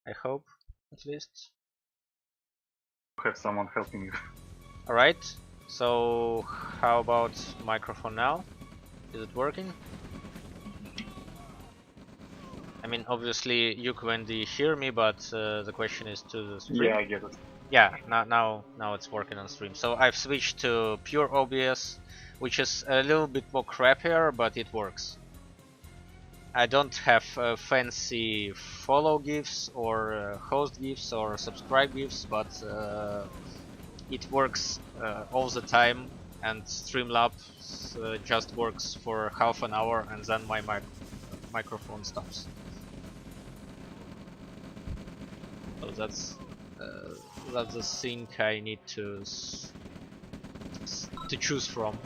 I hope, at least. Have someone helping you. Alright, so how about microphone now? Is it working? I mean, obviously you Wendy hear me, but the question is to the stream. Yeah, I get it. Yeah, now it's working on stream. So I've switched to pure OBS, which is a little bit more crappier, but it works. I don't have fancy follow gifs or host gifs or subscribe gifs, but it works all the time, and Streamlabs just works for half an hour and then my microphone stops. So that's the thing I need to choose from.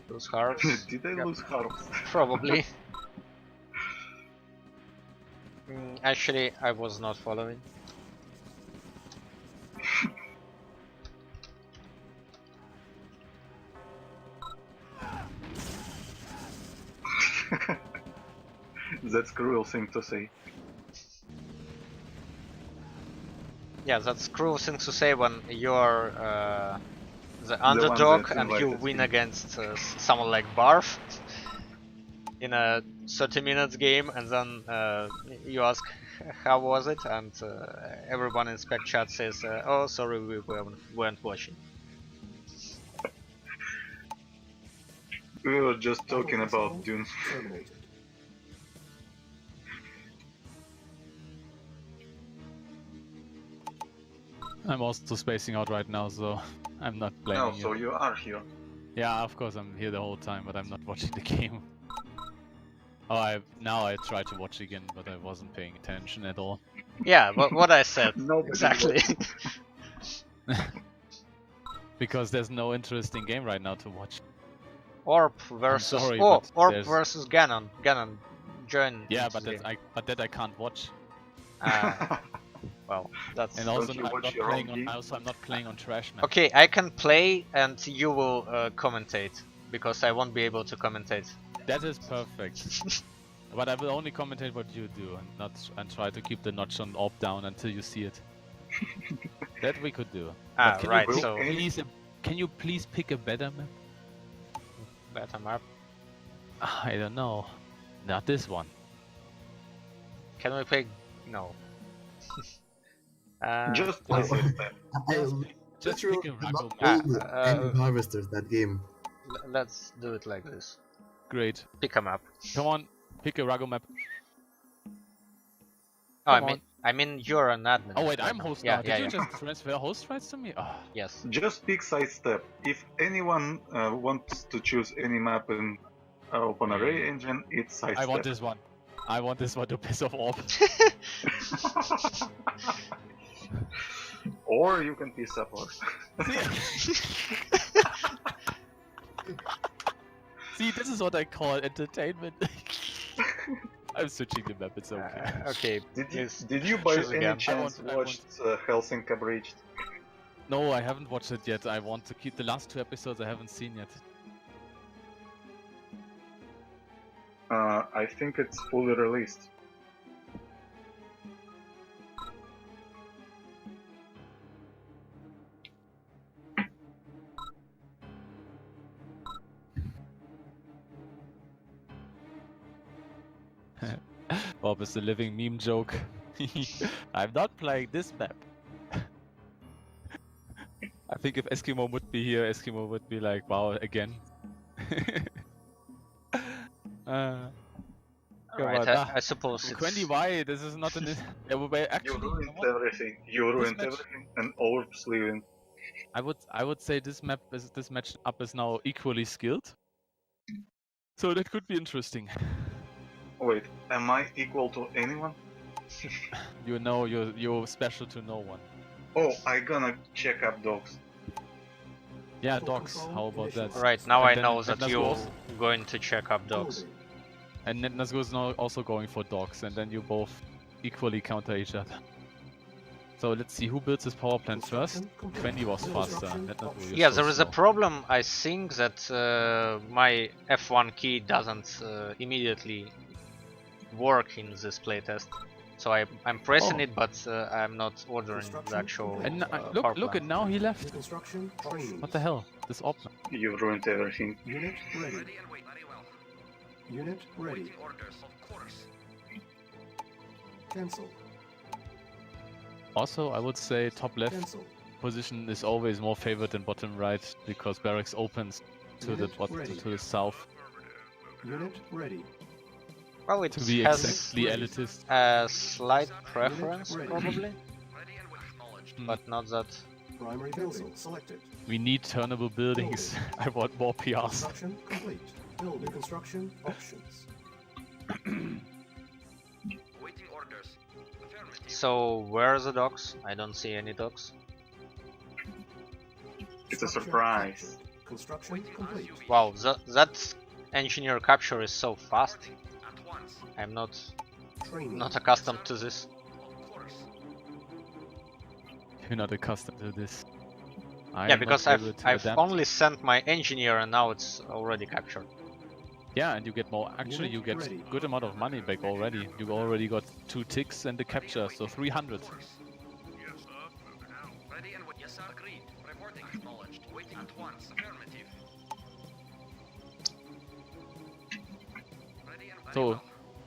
Those harps. Did I lose harps? Probably. Actually, I was not following. That's a cruel thing to say. Yeah, that's cruel thing to say when you're the underdog and you win against someone like Barf in a 30 minutes game, and then you ask how was it, and everyone in spec chat says, oh sorry, we weren't watching. We were just talking about Dune. I'm also spacing out right now, so I'm not playing. Oh, so you are here. Yeah, of course I'm here the whole time, but I'm not watching the game. Oh, now I try to watch again, but I wasn't paying attention at all. Yeah, what I said. Nobody exactly. Because there's no interesting game right now to watch. Orb versus Orb versus Ganon. Ganon, join. Yeah, but that I can't watch. Well, that's. And also I'm not playing on trash map. Okay, I can play and you will commentate, because I won't be able to commentate. That is perfect. But I will only commentate what you do and try to keep the notch on Orb down until you see it. That we could do. Right. So can you please pick a better map? Better map? I don't know. Not this one. Can we pick? No. Just play Just pick a Rago map. Harvesters that game. Let's do it like this. Great. Pick a map. Come on, pick a Rago map. Oh, I mean you're an admin. Oh wait, I'm host now. Did you just transfer host rights to me? Oh. Yes. Just pick sidestep. If anyone wants to choose any map in OpenRA engine, it's sidestep. I want this one. I want this one to piss off Orb. Or you can piss up Orb. See, this is what I call entertainment. I'm switching the map, it's okay. Okay. Did you by any chance watch Helsinki Abridged? No, I haven't watched it yet. I want to keep the last 2 episodes I haven't seen yet. I think it's fully released. Bob is the living meme joke. I'm not playing this map. I think if Eskimo would be here, Eskimo would be like, wow, again. Right, I suppose it's... Quendy, why? This is not an... Actually, you ruined everything. You ruined everything, and Orb's leaving. I would say this matchup is now equally skilled. So that could be interesting. Wait, am I equal to anyone? You know, you're special to no one. Oh, I gonna check up dogs. Yeah, dogs. How about that? Right, now I know that you're going to check up dogs. And Nazgul is now also going for dogs, and then you both equally counter each other. So let's see who builds his power plant first. Quendy was faster. Yeah, there is a problem. I think that my F1 key doesn't immediately work in this playtest. So I'm pressing it, but I'm not ordering the actual And power look, plant. and now he left. Construction training. What the hell? This option. You've ruined everything. Unit ready. Unit ready. Cancel. Also, I would say top left Cancel. position is always more favored than bottom right because barracks opens to the Ready. to the south. Unit ready. Well, it To be has exactly elitist. a slight preference, ready. probably, but not that. Primary building selected. We need turnable buildings. I want more PRs. Construction complete. Building construction options. So where are the docks? I don't see any docks. It's a Structure surprise. captured. Construction complete. Wow, that engineer capture is so fast. I'm not Training. accustomed to this. You're not accustomed to this. I Yeah, am because not able to I've adapt. only sent my engineer and now it's already captured. Yeah, and you get more. Actually, you get ready. good amount of money back already. You already got 2 ticks and the capture, so 300. So,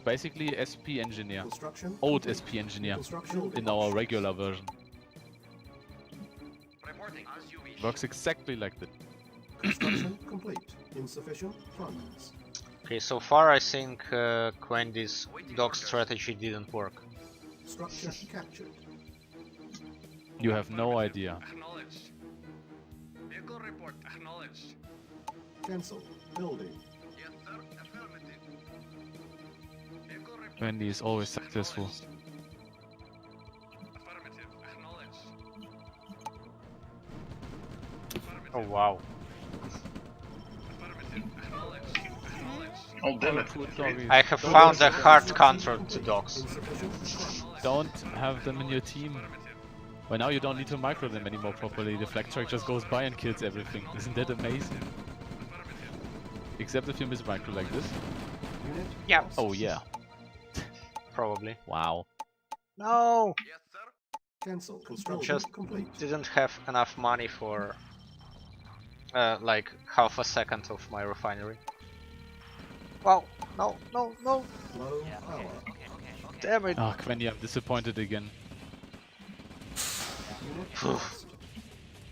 basically SP engineer, Construction old complete. SP engineer Construction in our regular version. Works exactly like that. Construction complete. Insufficient funds. Okay, so far I think Quendy's dock strategy didn't work. Structure captured. You have no idea. Cancel. Building. Wendy is always successful. Oh wow. Oh damn it. Poor doggies. I have found a hard counter to docks. Insufficient funds. Don't have them in your team. Well, now you don't need to micro them anymore properly. The flag truck just goes by and kills everything. Isn't that amazing? Except if you miss micro like this. Unit Yeah. lost. Oh yeah. Probably. Wow. No! Cancel. Construction Just complete. didn't have enough money for like half a second of my refinery. Wow, no, no, no! Low power. Damn it! Ah, Quendy, I'm disappointed again. Unit lost.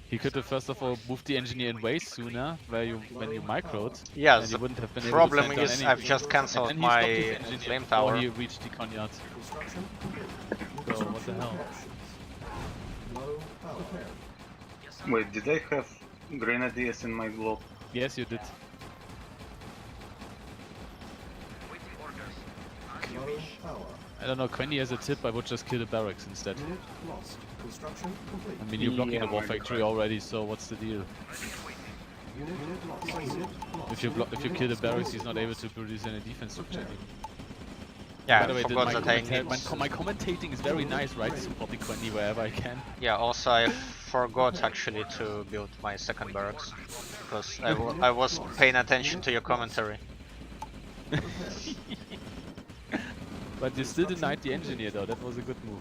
He could have first of all moved the engineer in way sooner, when you microed. Yeah, and he the wouldn't have been problem able to is send I've down just anything. cancelled And then he stopped his my engineer flame before tower. he reached the conyard. Construction complete. So what the hell? Options. Low power. Prepared. Wait, did I have grenadiers in my block? Yes, you did. Low power. I don't know, Quendy has a tip, I would just kill the barracks instead. Unit lost. Construction complete. I mean, you're blocking Yeah, the war my factory God. already, so what's the deal? Unit lost. Unit lost. If you kill the barracks, he's not able to produce any defense structure anymore. Yeah, By the I way, forgot my, that I commenta- need... my commentating is very nice, right? Supporting Quendy wherever I can. Yeah, also I forgot actually to build my second barracks. Because I was paying attention to your commentary. But you still denied the engineer though, that was a good move.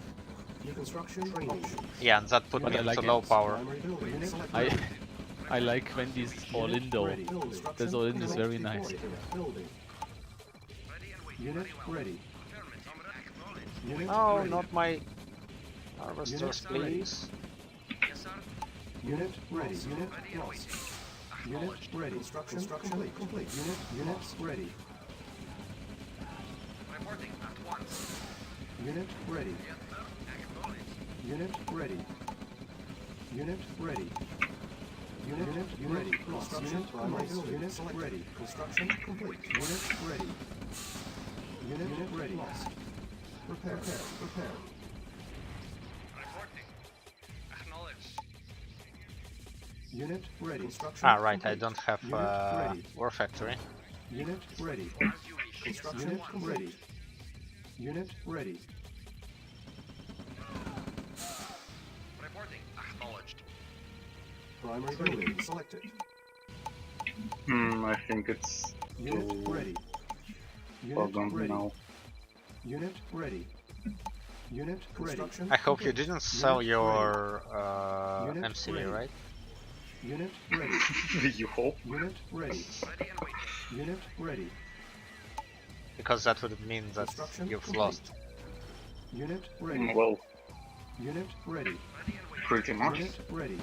New construction options. Yeah, and that put But me I like into it. low power. Primary building selected. I like Quendy's all-in though. This all-in is very nice. Building. Unit ready. Unit Oh, ready. not my harvesters, please. Unit ready. Unit lost. Unit ready. Construction complete. Units ready. Unit ready. Unit ready. Unit ready. Unit ready. Construction complete. Unit ready. Construction complete. Unit ready. Unit ready. Lost. Repair. Unit ready. Construction Ah, right, I complete. don't have Unit ready. war factory. Unit ready. Construction ready. Unit ready. Primary building selected. I think it's Unit too ready. far Unit gone ready. now. Unit ready. Unit construction. I hope you complete. didn't sell Unit your Unit MCV, ready. right? Unit ready. You hope? Unit ready. Unit ready. Because that would mean that Construction you've complete. lost. Unit ready. Well, Unit ready. pretty much. Unit ready.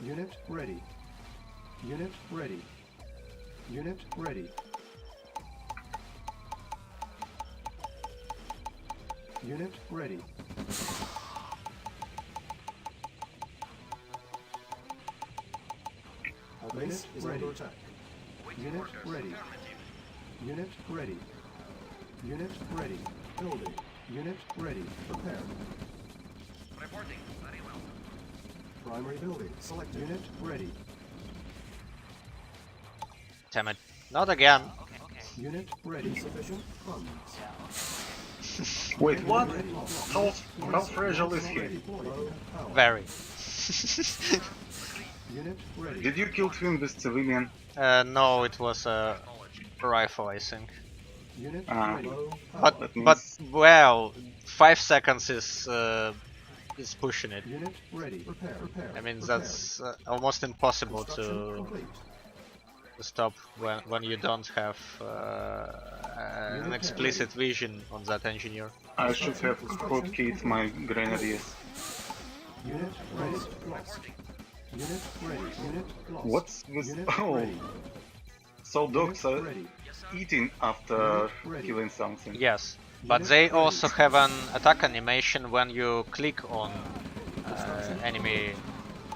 Unit ready. Unit ready. Unit ready. Unit ready. Our base is under attack. Unit ready. Unit ready. Unit ready. Building. Unit ready. Prepare. Primary building. Select unit ready. Damn it. Not again. Unit ready. Sufficient funds. Wait, what? Ready. How fragile is he? Low power. Very. Unit ready. Did you kill him with civilian? No, it was a rifle, I think. Unit Ah. ready. Low power. But That but means- well, 5 seconds is pushing it. Unit ready. Prepare. Prepare. I mean Prepare. that's almost impossible Construction to complete. stop when you don't have an explicit vision on that engineer. I should have hotkeyed my grenadiers. Unit ready. Lost. Unit ready. Unit lost. What's with... Unit Oh, ready. so dogs Unit are ready. eating after Unit ready. killing something. Yes, but Unit they ready. also have an attack animation when you click on enemy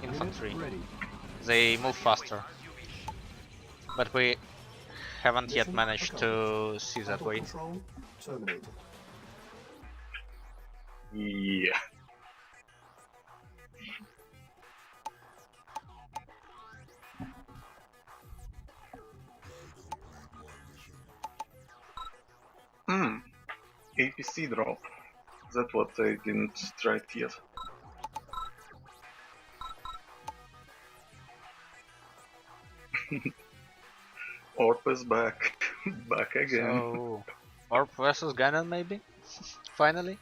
infantry. Unit ready. They move faster. But we haven't yet Mission managed to see that Battle way. control terminated. Yeah. Hmm. APC drop. That's what I didn't try it yet. Orp is back. Back again. So, Orp versus Ganon maybe? Finally?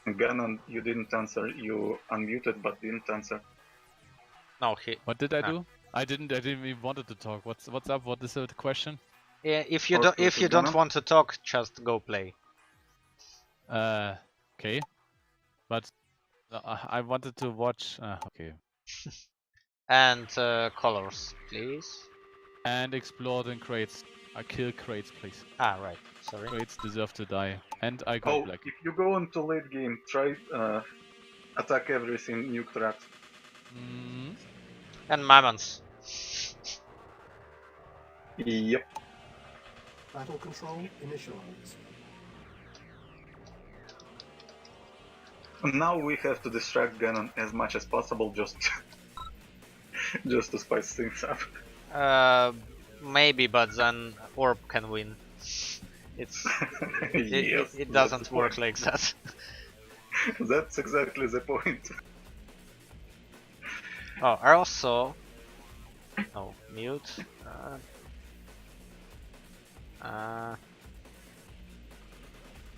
Ganon, you didn't answer. You unmuted but didn't answer. No, he. What did I Ah. do? I didn't even wanted to talk. What's up? What is the question? Yeah, if you Orp don't versus don't Ganon? want to talk, just go play. Okay. But I wanted to watch. Okay. And colors, please. And explore in crates. I kill crates, please. Ah, right. Sorry. Crates deserve to die. And I go Oh, black. if you go into late game, try attack everything, nuke traps. Mm, And Mammons. Yep. Battle control initialized. Now we have to distract Ganon as much as possible, just just to spice things up. Maybe, but then Orb can win. It's Yes, it that's doesn't the work point. like that. That's exactly the point. Oh, I also. Oh, mute.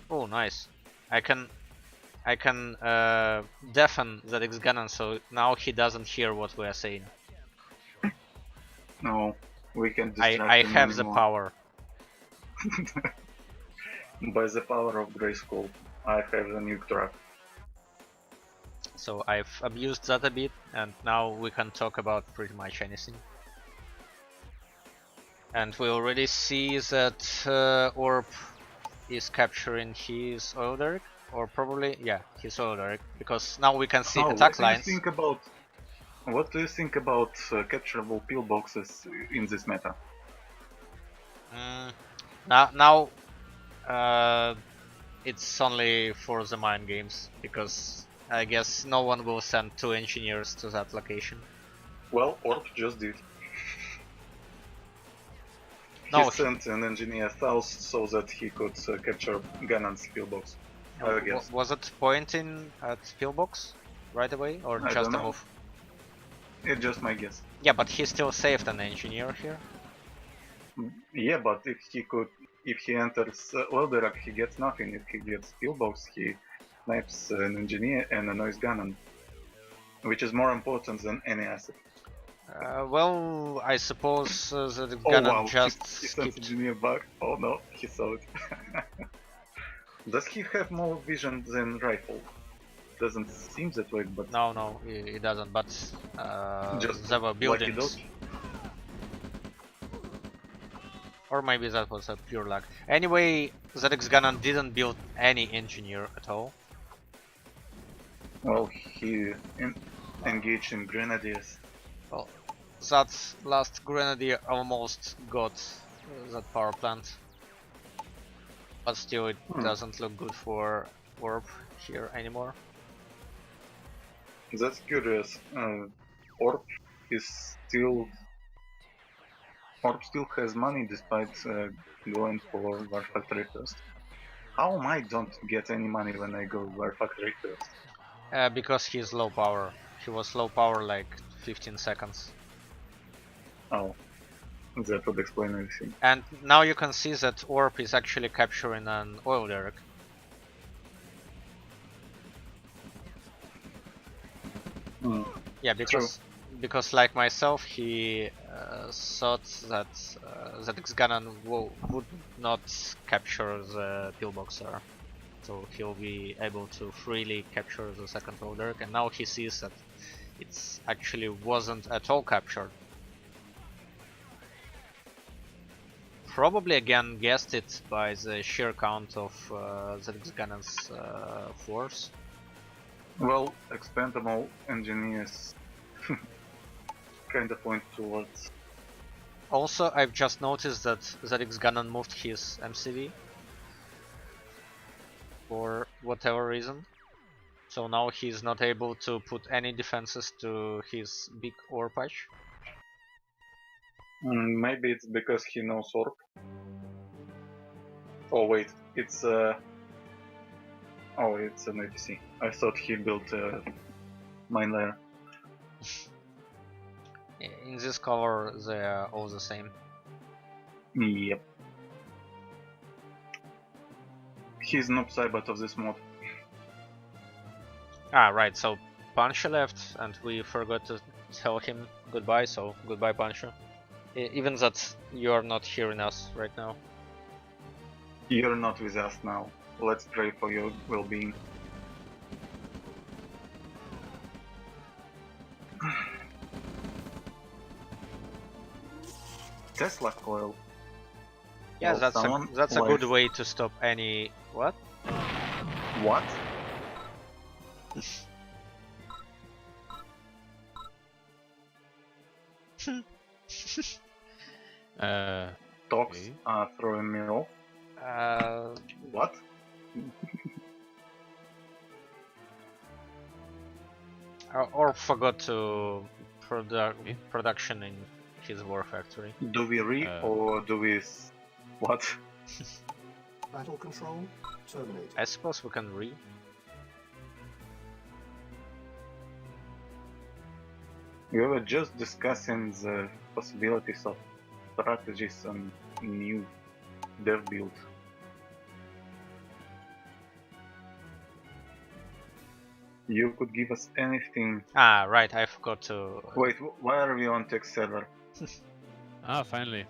Oh, nice. I can deafen that Ganon, so now he doesn't hear what we are saying. No, we can distract I him have the anymore. power. By the power of Grayskull, I have the nuke trap. So I've abused that a bit, and now we can talk about pretty much anything. And we already see that Orb is capturing his oil derrick, or probably, yeah, his oil derrick, because now we can see Oh, attack what lines. do you think about what do you think about capturable pillboxes in this meta? Now it's only for the mind games, because I guess no one will send 2 engineers to that location. Well, Orp just did. No, He sent an engineer south so that he could capture Ganon's pillbox. I guess. Was it pointing at pillbox right away, or I just don't a know. move? It's just my guess. Yeah, but he still saved an engineer here. Yeah, but if he enters Elderak, he gets nothing. If he gets pillbox, he snipes an engineer and a noise cannon, which is more important than any asset. Well, I suppose that it's Oh gonna wow, just he sends skipped. engineer back. Oh no, he saw it. Does he have more vision than rifle? Doesn't seem that way, but No, it doesn't. But just there were lucky buildings, dodge. or maybe that was a pure luck. Anyway, ZX Ganon didn't build any engineer at all. Well, he engaged in grenadiers. Well, that last grenadier almost got that power plant, but still it doesn't look good for Orb here anymore. That's curious. Orb still has money despite going for War Factory first. How am I don't get any money when I go War Factory first? Because he's low power. He was low power like 15 seconds. Oh, that would explain everything. And now you can see that Orb is actually capturing an oil derrick. Yeah, because like myself, he thought that ZX Ganon would not capture the pillboxer, so he'll be able to freely capture the second oil derrick, and now he sees that it actually wasn't at all captured. Probably again guessed it by the sheer count of ZX Ganon's force. Well, expendable engineers kind of point towards. Also, I've just noticed that ZX Ganon moved his MCV for whatever reason. So now he's not able to put any defenses to his big ore patch. Maybe it's because he knows Orb. Oh wait, it's oh, it's an APC. I thought he built a mine layer. In this cover, they are all the same. Yep. He's noob Cybot of this mod. Ah, right, so Pancho left and we forgot to tell him goodbye, so goodbye Pancho. Even that you're not hearing us right now. You're not with us now. Let's pray for your well-being. Tesla coil. Yeah, Well, that's a good way to stop any... What? What? Talks Okay. are throwing me off. What? Or forgot to production in his war factory. Do we or do we... What? Battle control terminated. I suppose we can re. We were just discussing the possibilities of strategies on new dev build. You could give us anything. Ah, right, I forgot to... Wait, why are we on text server? Ah, finally.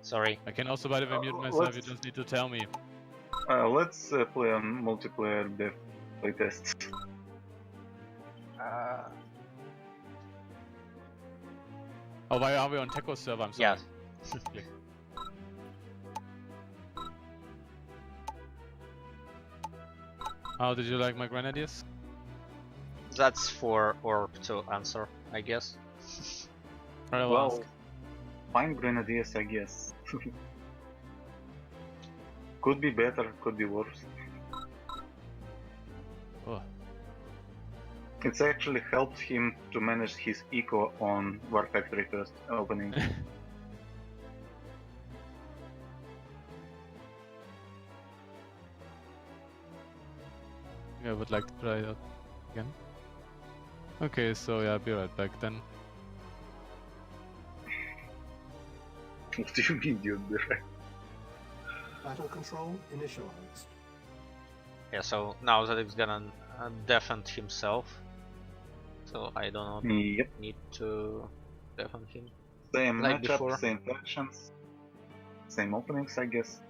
Sorry. I can also, by the way, mute myself. You just need to tell me. Let's play on multiplayer dev playtest. Oh, why are we on Techo's server? I'm sorry. Yeah. How did you like my grenadiers? That's for Orb to answer, I guess. I will Well, ask. fine grenadiers, I guess. Could be better, could be worse. Oh. It's actually helped him to manage his eco on War Factory first opening. I would like to try that again. Okay, so yeah, I'll be right back then. What do you mean, dude? Battle control initialized. Yeah, so now that it's gonna defend himself. So I don't Yep. need to defend him. Same Like matchup, before. same factions, same openings, I guess.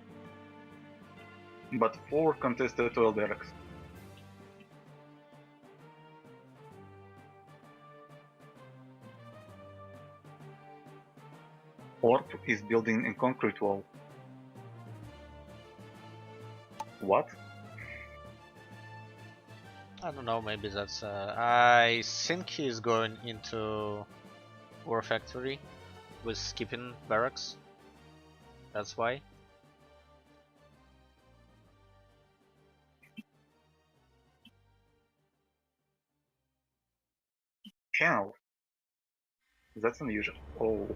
But 4 contested 12 directs. Orp is building a concrete wall. What? I don't know, maybe that's I think he's going into War Factory with skipping barracks. That's why. Hell. That's unusual. Oh.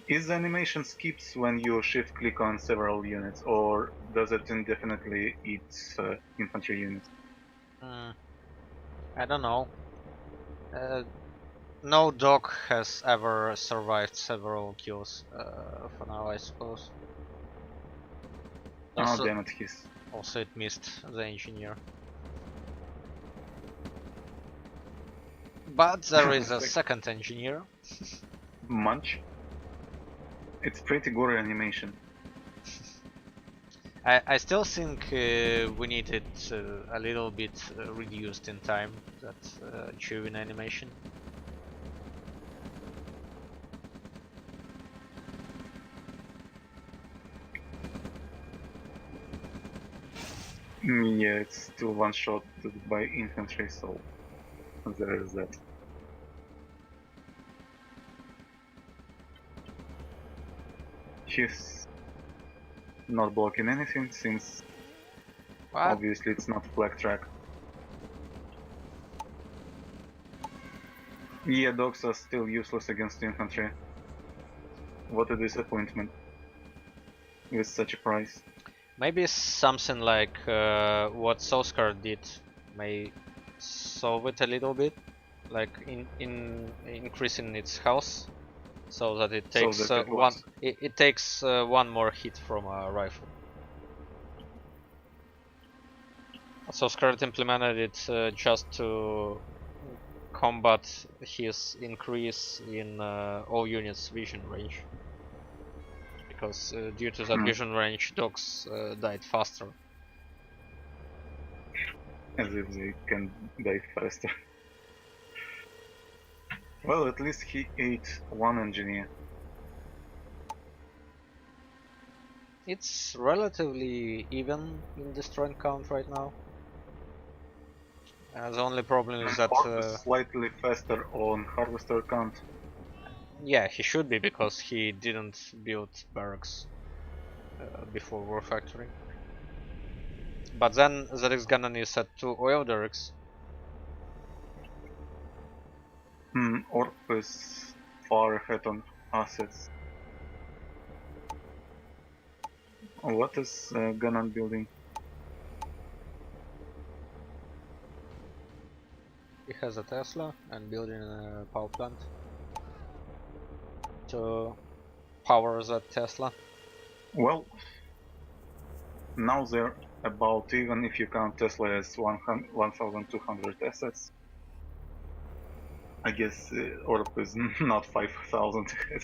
Is the animation skips when you shift click on several units, or does it indefinitely eat infantry units? I don't know. No dog has ever survived several kills for now, I suppose. Oh Also, damn it, also it missed the engineer. But there is a second engineer. Munch. It's pretty gory animation. I still think we need it a little bit reduced in time, that chewing animation. Yeah, it's still one shot by infantry, so there is that. He's not blocking anything since obviously it's not flag track. Yeah, dogs are still useless against infantry. What a disappointment with such a price. Maybe something like what Soskar did may solve it a little bit, like in increasing its health, so that it takes So that it takes one more hit from a rifle. Soskar implemented it just to combat his increase in all units' vision range. Because due to that vision range, dogs died faster. As if they can die faster. Well, at least he ate one engineer. It's relatively even in the strength count right now. The only problem is that slightly faster on harvester count. Yeah, he should be, because he didn't build barracks before War Factory. But then ZX Gunnan is at 2 oil derricks. Orp is far ahead on assets. What is Gunnan building? He has a Tesla and building a power plant to power that Tesla. Well, now they're about even if you count Tesla as 1,200 assets. I guess Orp is not 5,000 ahead.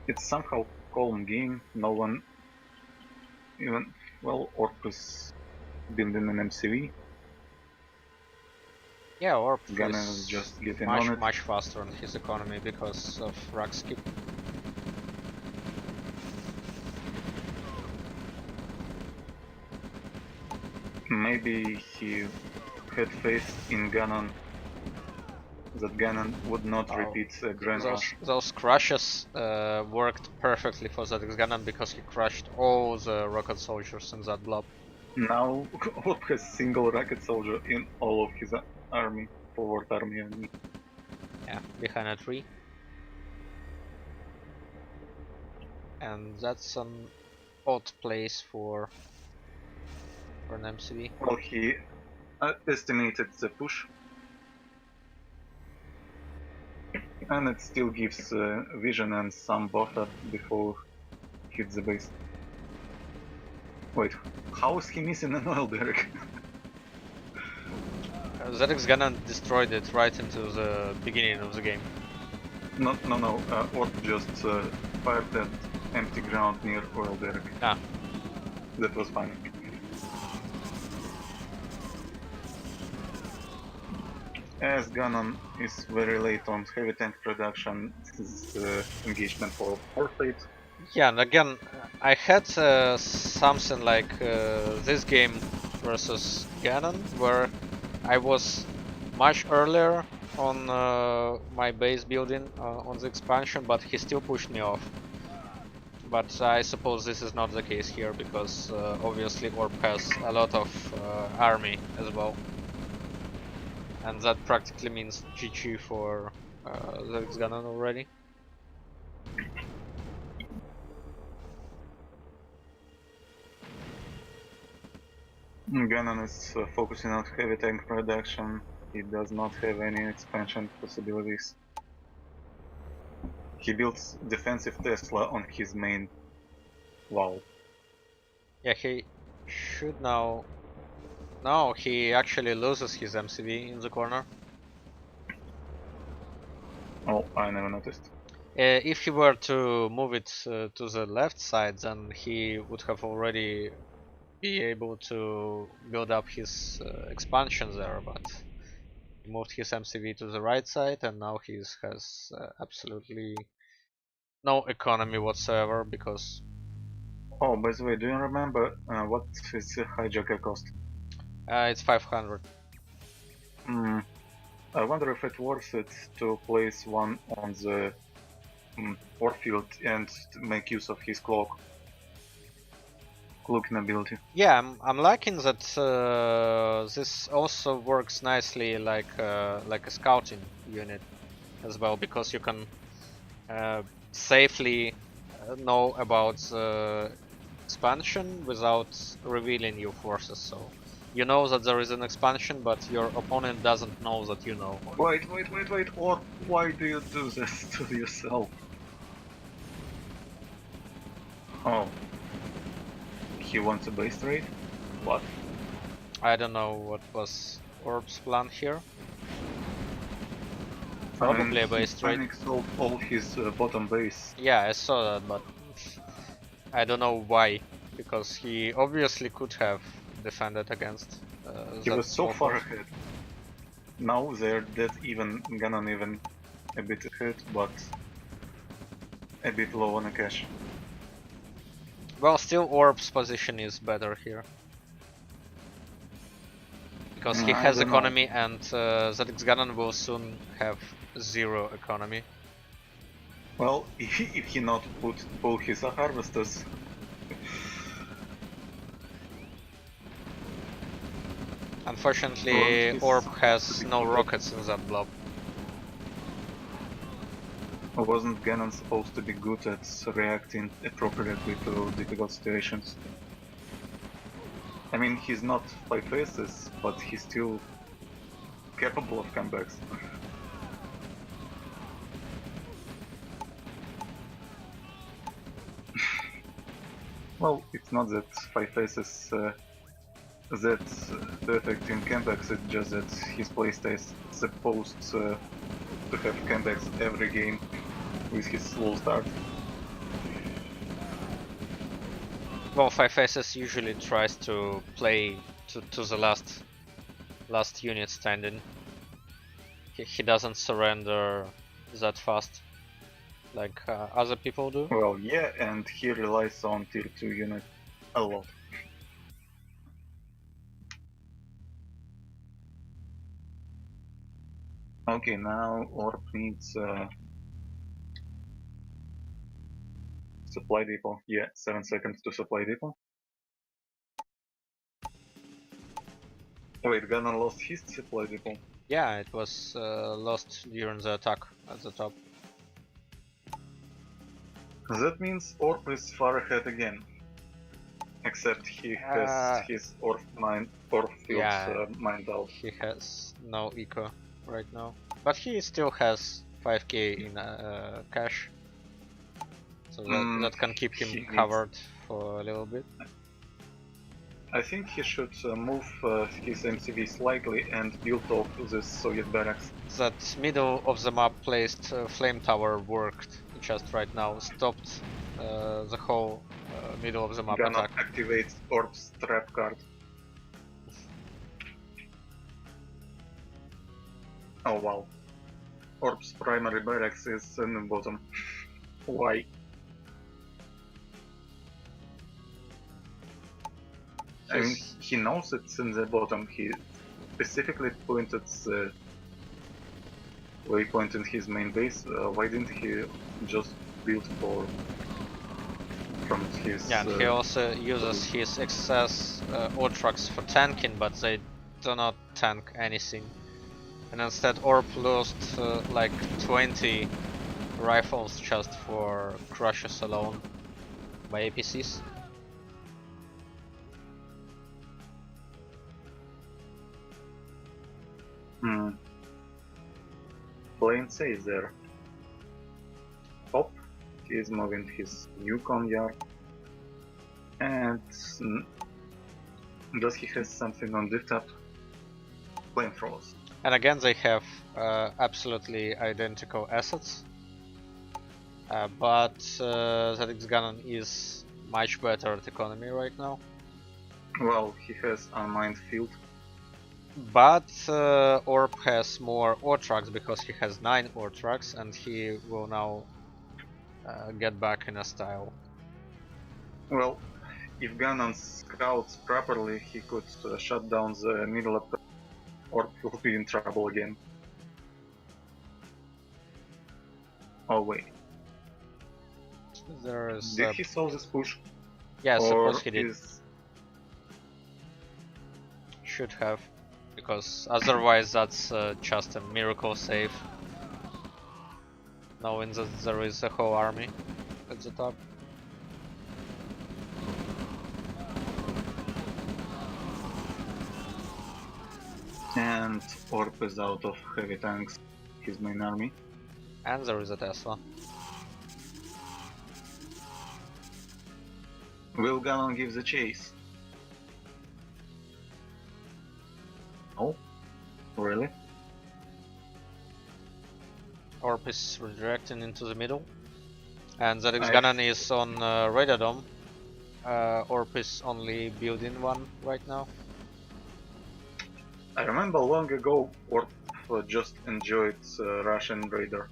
It's somehow calm game, no one even, well, Orp is building an MCV. Yeah, Orp Gunnan is just getting much faster on his economy because of rack skip. Maybe he had faith in Gunnan, that Gunnan would not repeat Grand Rush. Those crushes worked perfectly for ZX Gunnan because he crushed all the rocket soldiers in that blob. Now Orp has single rocket soldier in all of his army, forward army. Yeah, behind a tree. and that's an odd place for an MCV. Well, he estimated the push, and it still gives vision and some buffer before hits the base. Wait, how is he missing an oil derrick? ZX Ganon destroyed it right into the beginning of the game. No, Orb just fired at empty ground near oil derrick. Ah. That was funny. As Ganon is very late on heavy tank production, this is engagement for forfeit. Yeah, and again, I had something like this game versus Ganon, where I was much earlier on my base building on the expansion, but he still pushed me off. But I suppose this is not the case here, because obviously Orb has a lot of army as well. And that practically means GG for the Ganon already. Ganon is focusing on heavy tank production. He does not have any expansion possibilities. He builds defensive Tesla on his main wall. Yeah, he should now... No, he actually loses his MCV in the corner. Oh, I never noticed. If he were to move it to the left side, then he would have already be able to build up his expansion there, but he moved his MCV to the right side, and now he has absolutely no economy whatsoever, because... Oh, by the way, do you remember what is the hijacker cost? It's 500. I wonder if it's worth it to place one on the Orfield and make use of his cloaking ability. Yeah, I'm liking that this also works nicely like a scouting unit as well, because you can safely know about the expansion without revealing your forces. So you know that there is an expansion, but your opponent doesn't know that you know. Wait, or why do you do this to yourself? Oh. He wants a base trade? What? I don't know what was Orb's plan here. Probably a base trade. Phoenix sold all his bottom base. Yeah, I saw that, but I don't know why, because he obviously could have defended against He that was so small far force. ahead. Now they're dead even, Ganon even a bit ahead, but a bit low on the cash. Well, still Orb's position is better here. Because he has economy and ZX Ganon will soon have 0 economy. Well, if he not pull his harvesters... Unfortunately, Orb has no rockets in that blob. Wasn't Ganon supposed to be good at reacting appropriately to difficult situations? I mean, he's not 5 faces, but he's still capable of comebacks. Well, it's not that 5 faces that's perfect in comebacks, it's just that his playstyle is supposed to have comebacks every game with his slow start. Well, 5 faces usually tries to play to the last unit standing. He doesn't surrender that fast like other people do. Well, yeah, and he relies on tier 2 unit a lot. Okay, now Orb needs supply depot. Yeah, 7 seconds to supply depot. Wait, Ganon lost his supply depot? Yeah, it was lost during the attack at the top. That means Orp is far ahead again. Except he has his Orp fields Yeah, mined out. he has no eco right now, but he still has 5k in cash, so that can keep him covered for a little bit. I think he should move his MCV slightly and build off this Soviet barracks. That middle of the map placed flame tower worked just right now, stopped the whole middle of the map Ganon attack. activates Orb's trap card. Oh wow. Orb's primary barracks is in the bottom. Why? I mean, he knows it's in the bottom. He specifically pointed the waypoint in his main base. Why didn't he just build from his... Yeah, and he also uses his excess trucks for tanking, but they do not tank anything. And instead Orb lost like 20 rifles just for crushes alone by APCs. Plain says there. Hop, he is moving his Yukon yard. And does he have something on lift up? Flamethrowers. And again they have absolutely identical assets. But ZX Ganon is much better at economy right now. Well, he has unmined field. But Orb has more ore trucks because he has 9 ore trucks and he will now get back in a style. Well, if Ganon scouts properly, he could shut down the middle of the Orb will be in trouble again. Oh wait. Did he solve this push? Yeah, suppose he did. Is... Should have. Because otherwise that's just a miracle save. Knowing that there is a whole army at the top. And Orb is out of heavy tanks, his main army. And there is a Tesla. Will Ganon give the chase? Oh, really? Orb is redirecting into the middle. And ZX Ganon is on Radadome. Orb is only building one right now. I remember long ago Orb just enjoyed Russian Raider.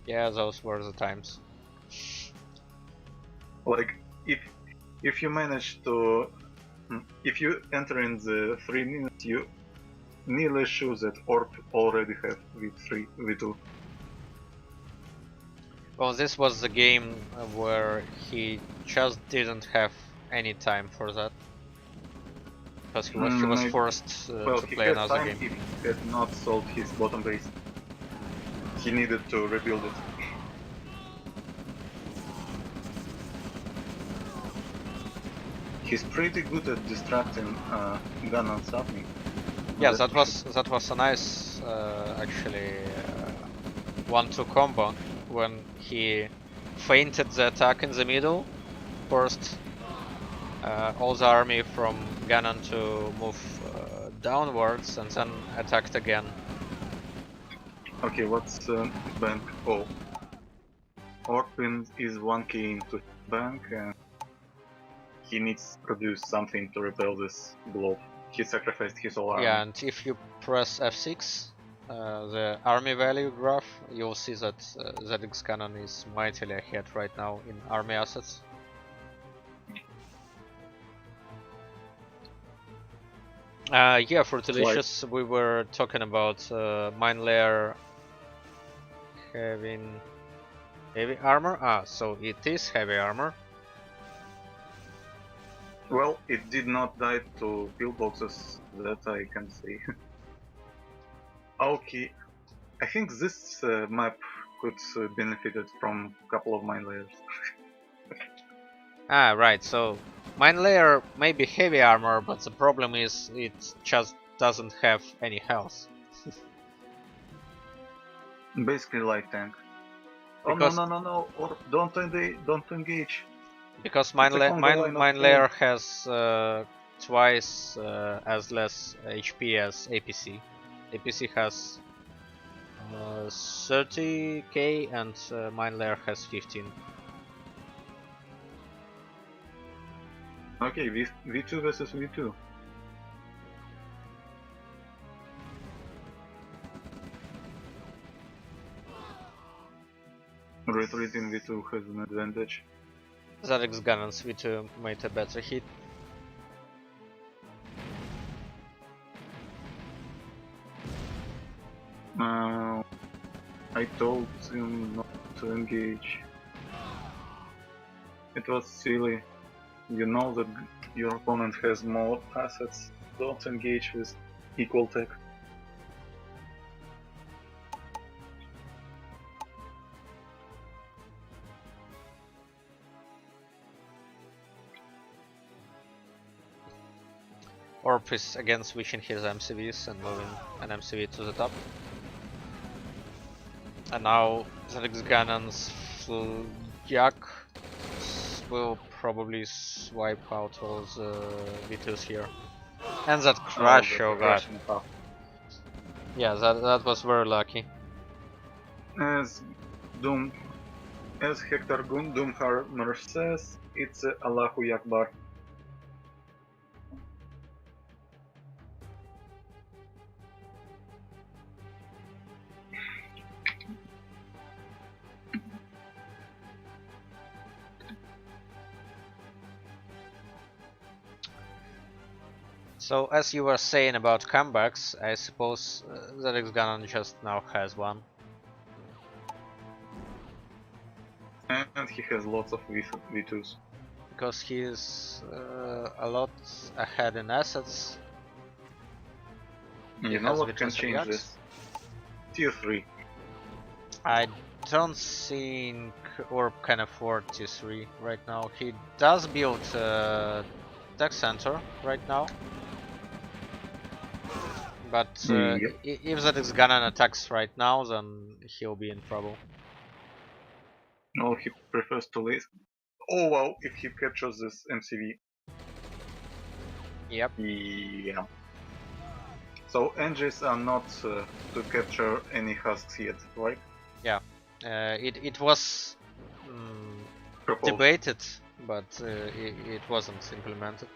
Yeah, those were the times. Like, if you manage to... If you enter in the 3 minutes, you nearly sure that Orb already have V3, V2. Well, this was the game where he just didn't have any time for that. Because he was forced to play another game. He had not sold his bottom base. He needed to rebuild it. He's pretty good at distracting Ganon's army. Yeah, that was a nice actually 1-2 combo when he feinted the attack in the middle, forced all the army from Ganon to move downwards and then attacked again. Okay, what's bank? Oh, Orpin is 1k into bank and he needs to produce something to repel this blow. He sacrificed his whole army. Yeah, and if you press F6, the army value graph, you'll see that ZX Ganon is mightily ahead right now in army assets. Yeah, for Delicious, we were talking about Mine Layer having heavy armor. So it is heavy armor. Well, it did not die to pillboxes, that I can say. Okay, I think this map could benefited from a couple of mine layers. Ah, right, so mine layer may be heavy armor, but the problem is it just doesn't have any health. Basically light tank. Because- Oh no, or don't engage. Because It's a Congo line of mine pain. layer has twice as less HP as APC. APC has 30k and mine layer has 15. Okay, V2 versus V2. Retreating V2 has an advantage. Zarix Gunnons V2 made a better hit. I told him not to engage. It was silly. You know that your opponent has more assets. Don't engage with equal tech. Orp is again switching his MCVs and moving an MCV to the top. And now Zarix Gunnons Yak will probably swipe out all the V2s here. And that crash, oh god. Yeah, that was very lucky. As Hector Doomhammer says, it's Allahu Akbar. So as you were saying about comebacks, I suppose Zarix Gunnon just now has one. And he has lots of V2s. Because he is a lot ahead in assets. You He know has what V2s can and change Yaks. this? Tier 3. I don't think Orb can afford T3 right now. He does build Tech Center right now. But Yep. if Zarix Gunnon attacks right now, then he'll be in trouble. No, he prefers to list. Oh wow, if he captures this MCV. Yep. Yeah. So engines are not to capture any husks yet, right? It was Proposed. debated, but it wasn't implemented.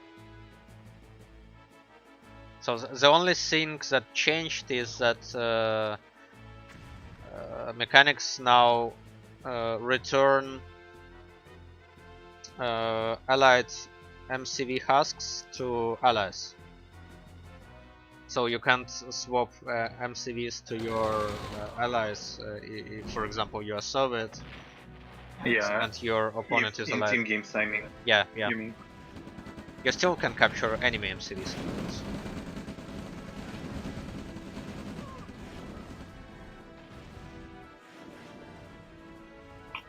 So the only thing that changed is that mechanics now return allied MCV husks to allies. So you can't swap MCVs to your allies. If, for example, you are Soviet, Yeah. and your opponent is in allied. team games, I mean. Yeah. You mean? You still can capture enemy MCVs.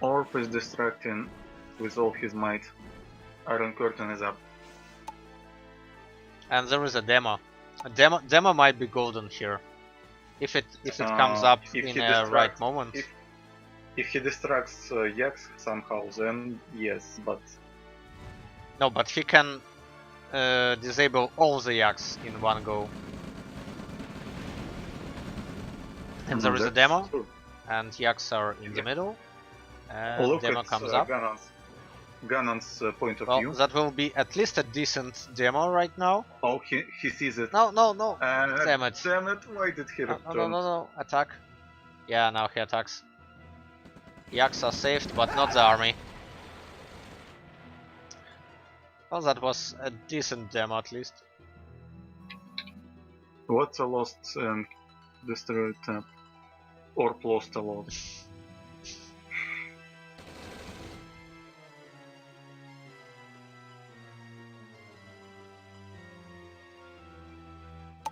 Orp is distracting with all his might. Iron Curtain is up. And there is a demo. Demo might be golden here, if it comes up if in he a right distracts- moment. If he distracts Yaks somehow, then yes, but No, but he can disable all the Yaks in one go. And there is a that's demo, true. and Yaks are in the middle. And Look demo at comes up. Gunnon's point of Well, view. that will be at least a decent demo right now. Oh, he sees it. No, Damn it. Damn it! Why did he return? No, attack. Yeah, now he attacks. Yaks are saved, but not the army. Well, that was a decent demo at least. What's a lost and destroyed tab? Or lost a lot.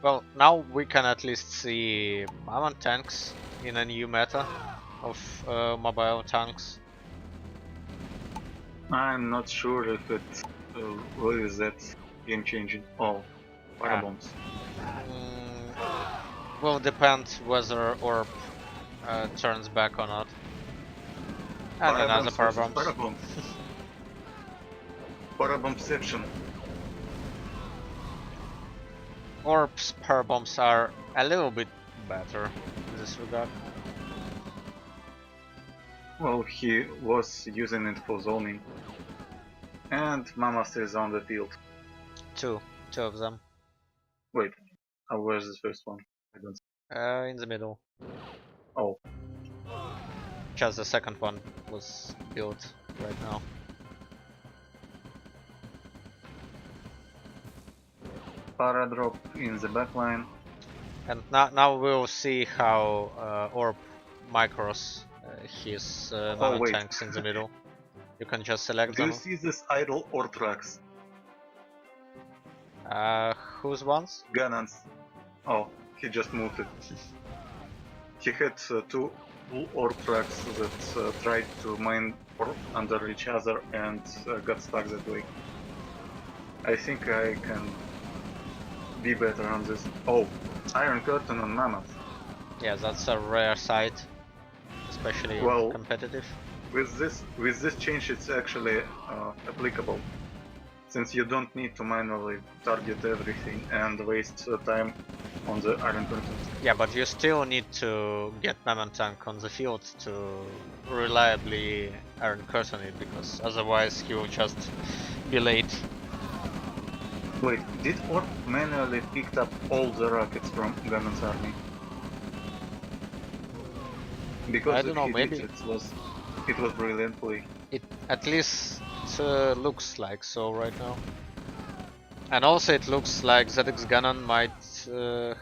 Well, now we can at least see Mammon tanks in a new meta. of mobile tanks. I'm not sure if it really is that game changing. Oh, firebombs. Will depend whether orb turns back or not. And another Firebombs versus firebombs. Firebombs. Firebomb-ception. Orbs firebombs are a little bit better in this regard. Well, he was using it for zoning. And Mammoth is on the field. Two of them. Wait, where's the first one? I don't see. In the middle. Oh, Just the second one was built right now. Paradrop in the backline. And now we'll see how orb micros his mammoth wait. tanks in the middle. You can just select Do them. you see this idle or tracks? Whose ones? Gannon's. Oh, he just moved it. He had two orb tracks that tried to mine under each other and got stuck that way. I think I can be better on this. Oh, Iron Curtain on Mammoth. Yeah, that's a rare sight, especially competitive. With this change, it's actually applicable, since you don't need to manually target everything and waste time on the Iron Curtain. Yeah, but you still need to get Mammoth tank on the field to reliably Iron Curtain it, because otherwise he will just be late. Wait, did Orb manually picked up all the rockets from Gannon's army? Because I don't know, maybe it was brilliantly. It at least looks like so right now. And also it looks like ZX Gannon might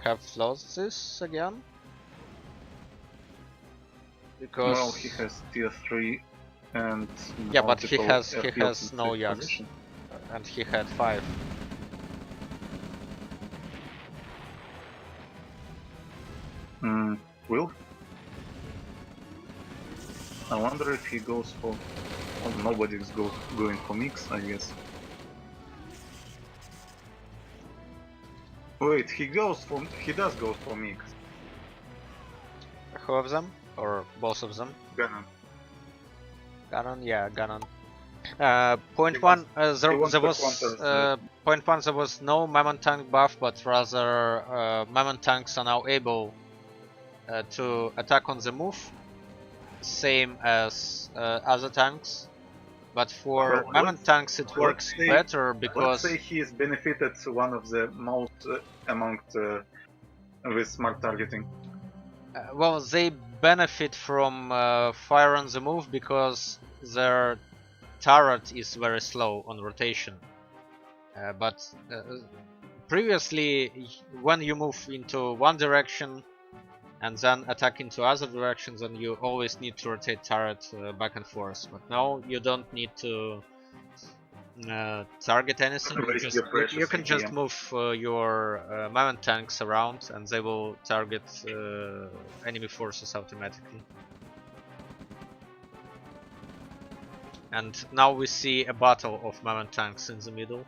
have lost this again. Because Well, he has tier 3 and yeah, but he has airfields no in yaks, position. and he had 5. Will? I wonder if he goes for... Well, nobody's going for mix, I guess. Wait, he does go for mix. Who of them? Or both of them? Gannon. Gannon, yeah, Gannon. Point He one, wants- there he wants was the counters, point one. There was no Mammoth tank buff, but rather Mammoth tanks are now able to attack on the move, same as other tanks. But for Well, Mammoth tanks, it works say- better Let's because say he is benefited one of the most among with smart targeting. well, they benefit from fire on the move because their turret is very slow on rotation. But previously, when you move into one direction and then attack into other directions, then you always need to rotate turret back and forth. But now you don't need to target anything. Waste your precious You can just ATM. move your Mammoth tanks around, and they will target enemy forces automatically. And now we see a battle of Mammoth tanks in the middle,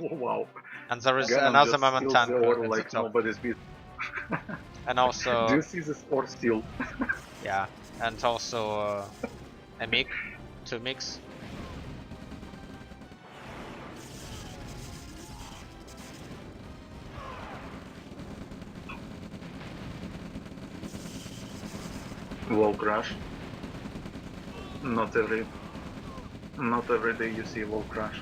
Wow. and there is Gannon another just Mammoth steals tank the at order the like top. nobody's business. And Do also, you see this ore steal? yeah, and also a MiG to mix. Wall crash. Not every day you see wall crash.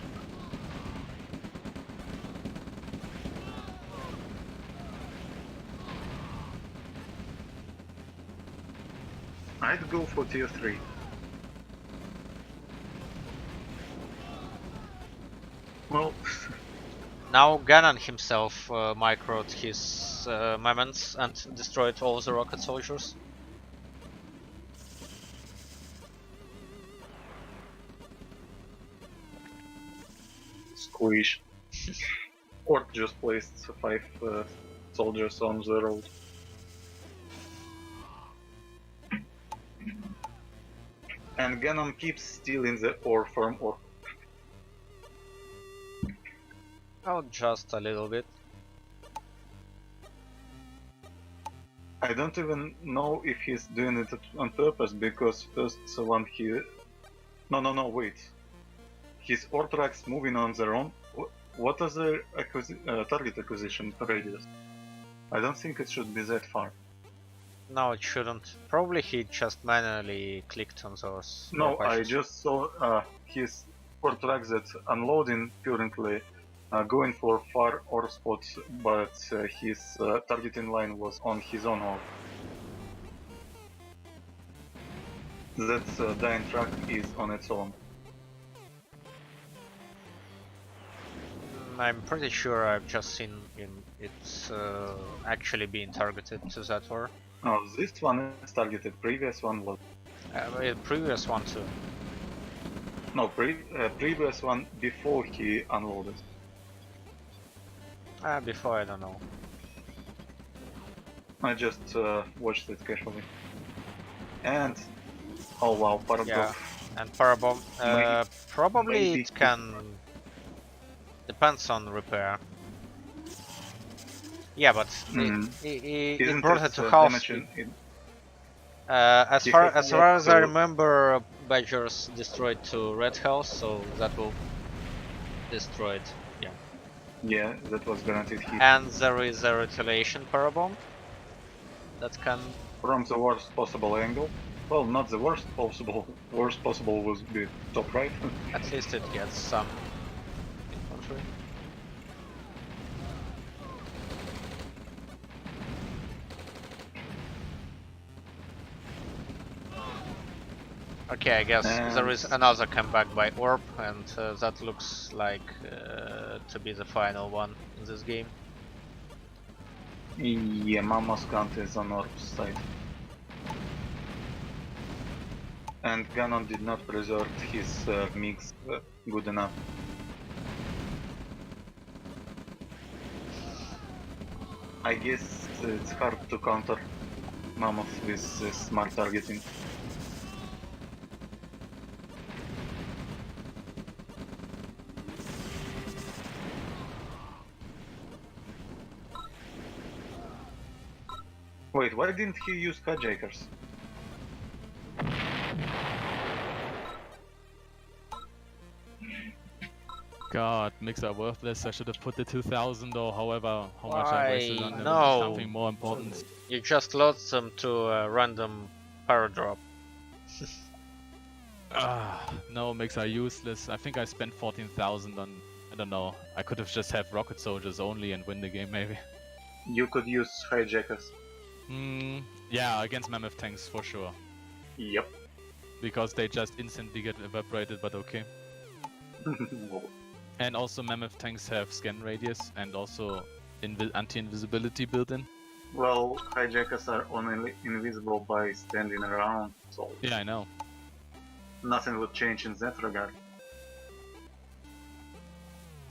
I'd go for tier 3. Well, Now Gannon himself microed his Mammoths and destroyed all the rocket soldiers. squish. Or just placed 5 soldiers on the road. And Ganon keeps stealing the ore from Orc. Oh, just a little bit. I don't even know if he's doing it on purpose, because first one he... No, wait. His ore tracks moving on their own. What is the target acquisition radius? I don't think it should be that far. No, it shouldn't. Probably he just manually clicked on those. No, I patches. just saw his ore tracks that unloading currently going for far ore spots, but his targeting line was on his own ore. That dying track is on its own. I'm pretty sure I've just seen it's actually being targeted to that ore. Oh, this one is targeted, previous one was... Previous one too. No, previous one before he unloaded. Before, I don't know. I just watched it carefully. And... oh wow, Parabomb. Yeah, and Parabomb. Probably maybe it can... Depends on repair. Yeah, but it brought it to half speed. As far as I remember, Badgers destroyed to red health, so that will destroy it. Yeah. Yeah, that was guaranteed hit. And there is a retaliation Parabomb that can... from the worst possible angle. Well, not the worst possible. Worst possible was the top right. At least it gets some infantry. Okay, I guess there is another comeback by Orb, and that looks like to be the final one in this game. Yeah, Mama's count is on Orb's side. And Ganon did not preserve his mix good enough. I guess it's hard to counter Mammoth with smart targeting. Wait, why didn't he use hijackers? God, mixer worthless. I should have put the 2000 or however how much I wasted on something more important. You just lost them to a random paradrop. No, mixer useless. I think I spent 14,000 on, I don't know. I could have just have rocket soldiers only and win the game maybe. You could use hijackers. Yeah, against mammoth tanks for sure. Yep. Because they just instantly get evaporated, but okay. And also mammoth tanks have scan radius and also anti-invisibility built in. Well, hijackers are only invisible by standing around, so... yeah, I know. Nothing would change in that regard.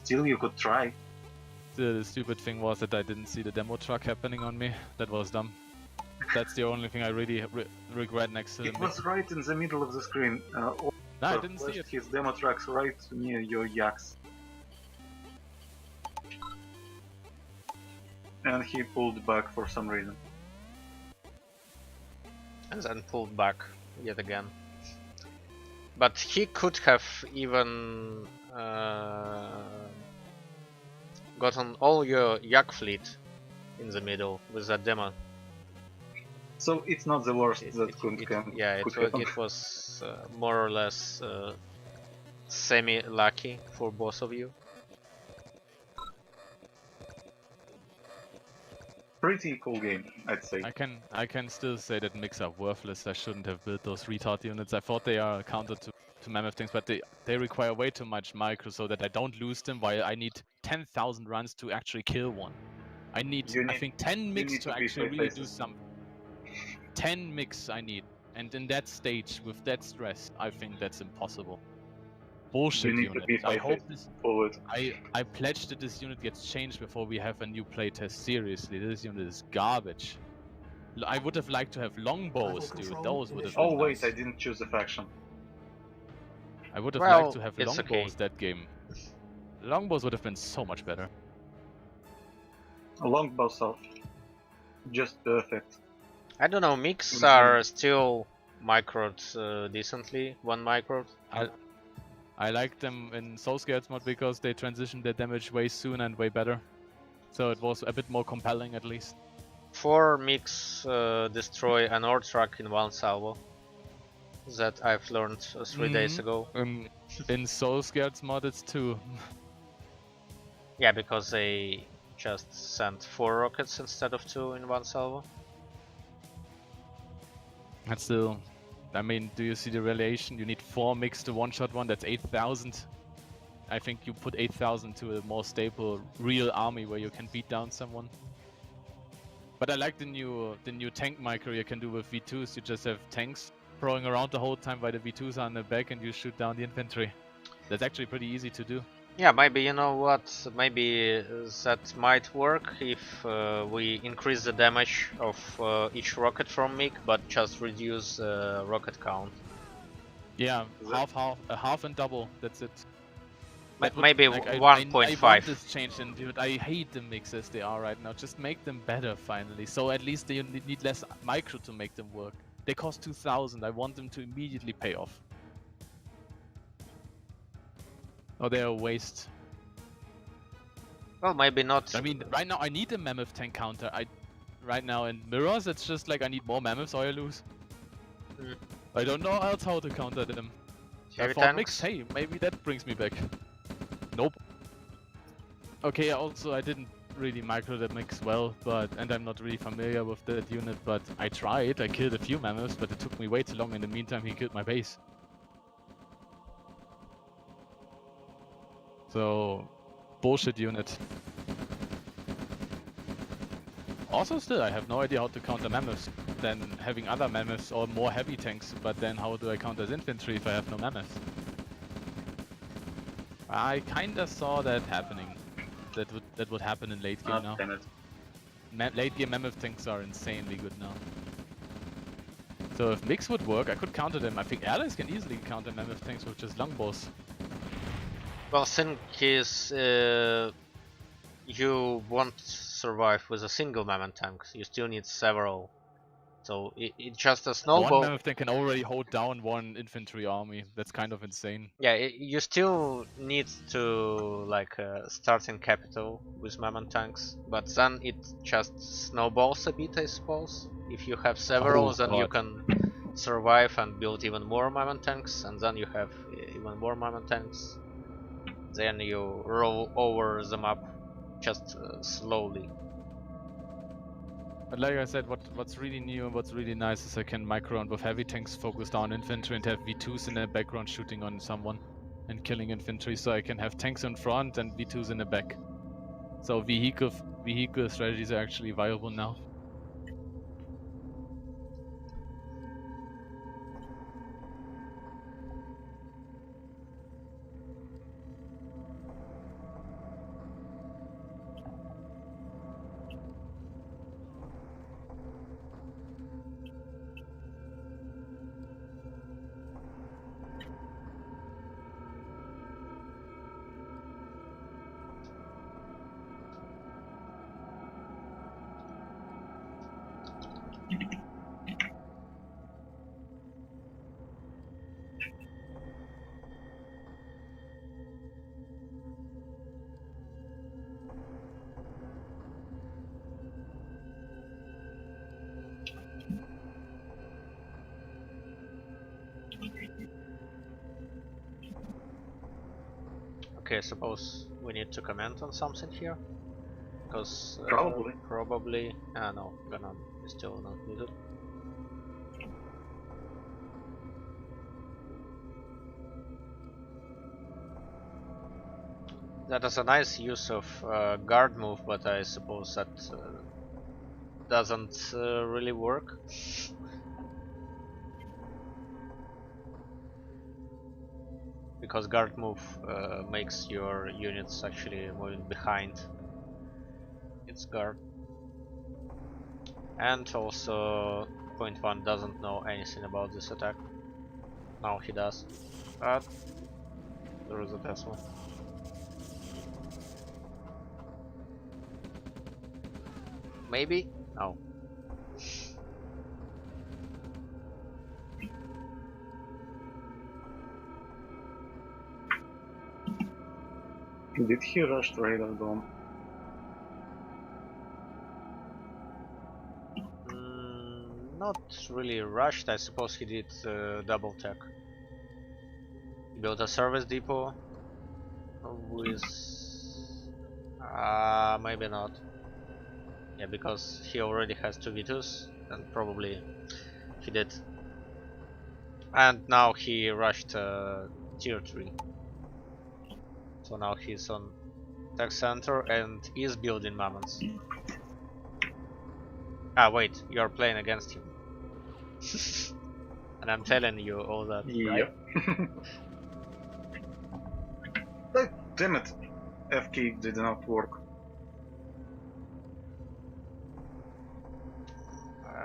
Still, you could try. The stupid thing was that I didn't see the demo truck happening on me. That was dumb. That's the only thing I really regret next to the It was right in the middle of the screen. No, I didn't see it. His demo tracks right near your yaks. And he pulled back for some reason. And then pulled back yet again. But he could have even gotten all your yak fleet in the middle with that demo. So it's not the worst that could happen. Yeah, it was more or less semi-lucky for both of you. Pretty cool game, I'd say. I can still say that mix are worthless. I shouldn't have built those retard units. I thought they are counter to mammoth things, but they require way too much micro so that I don't lose them, while I need 10,000 runs to actually kill one. I think 10 mix to actually really do something. 10 mix I need, and in that stage, with that stress, I think that's impossible. Bullshit unit. I hope this... I pledge that this unit gets changed before we have a new playtest. Seriously, this unit is garbage. I would have liked to have longbows, dude. Those would have been wait, nice. I didn't choose a faction. I would have Well, liked to have it's longbows okay. that game. Longbows would have been so much better. Longbows are just perfect. I don't know, mix Mhm. are still microed decently, one microed. I like them in Soul Scales mod because they transition their damage way sooner and way better. So it was a bit more compelling at least. 4 mix destroy an ore truck in one salvo. That I've learned 3 days ago. In Soul Scales mod it's 2. Yeah, because they just sent 4 rockets instead of 2 in one salvo. That's still... I mean, do you see the relation? You need 4 mix to one-shot one, that's 8,000. I think you put 8,000 to a more stable, real army where you can beat down someone. But I like the new tank micro you can do with V2s. You just have tanks throwing around the whole time while the V2s are on the back and you shoot down the infantry. That's actually pretty easy to do. Yeah, maybe, you know what, maybe that might work if we increase the damage of each rocket from MiG, but just reduce rocket count. Yeah, half and double, that's it. Maybe like, 1.5. I want this change in, dude. I hate the mix as they are right now. Just make them better finally. So at least they need less micro to make them work. They cost 2,000. I want them to immediately pay off. Or they're a waste. Well, maybe not. I mean, right now I need a mammoth tank counter. Right now in mirrors, it's just like I need more mammoths or I lose. Mm. I don't know else how to counter them. Heavy I thought tanks? mix, hey, maybe that brings me back. Nope. Okay, also I didn't really micro the mix well, and I'm not really familiar with that unit, but I tried. I killed a few mammoths, but it took me way too long. In the meantime, he killed my base. So, bullshit unit. Also still, I have no idea how to counter mammoths. Then having other mammoths or more heavy tanks, but then how do I counter as infantry if I have no mammoths? I kinda saw that happening. That would happen in late game now. Damn it. Late game mammoth tanks are insanely good now. So if mix would work, I could counter them. I think allies can easily counter mammoth tanks with just longbows. Well, thing is, you won't survive with a single mammoth tank. You still need several. So it's just a snowball. One mammoth tank can already hold down one infantry army. That's kind of insane. Yeah, you still need to like starting capital with mammoth tanks, but then it just snowballs a bit, I suppose. If you have several, then you can survive and build even more mammoth tanks, and then you have even more mammoth tanks. Then you roll over the map just slowly. But like I said, what's really new and what's really nice is I can micro with heavy tanks focused on infantry and have V2s in the background shooting on someone and killing infantry, so I can have tanks in front and V2s in the back. So vehicle strategies are actually viable now. Okay, I suppose we need to comment on something here. Because Probably. no, Ganon is still not muted. That is a nice use of guard move, but I suppose that doesn't really work. Because guard move makes your units actually moving behind its guard. And also, point 1 doesn't know anything about this attack. Now he does. But there is a Tesla. Maybe? No. Did he rush to Radar Dome? Not really rushed. I suppose he did double tech. He built a service depot with... maybe not. Yeah, because he already has 2 V2s, and probably he did. And now he rushed tier 3. So now he's on tech center and is building mammoths. Ah, wait, you're playing against him. And I'm telling you all that, right? Yep. Damn it! F key did not work.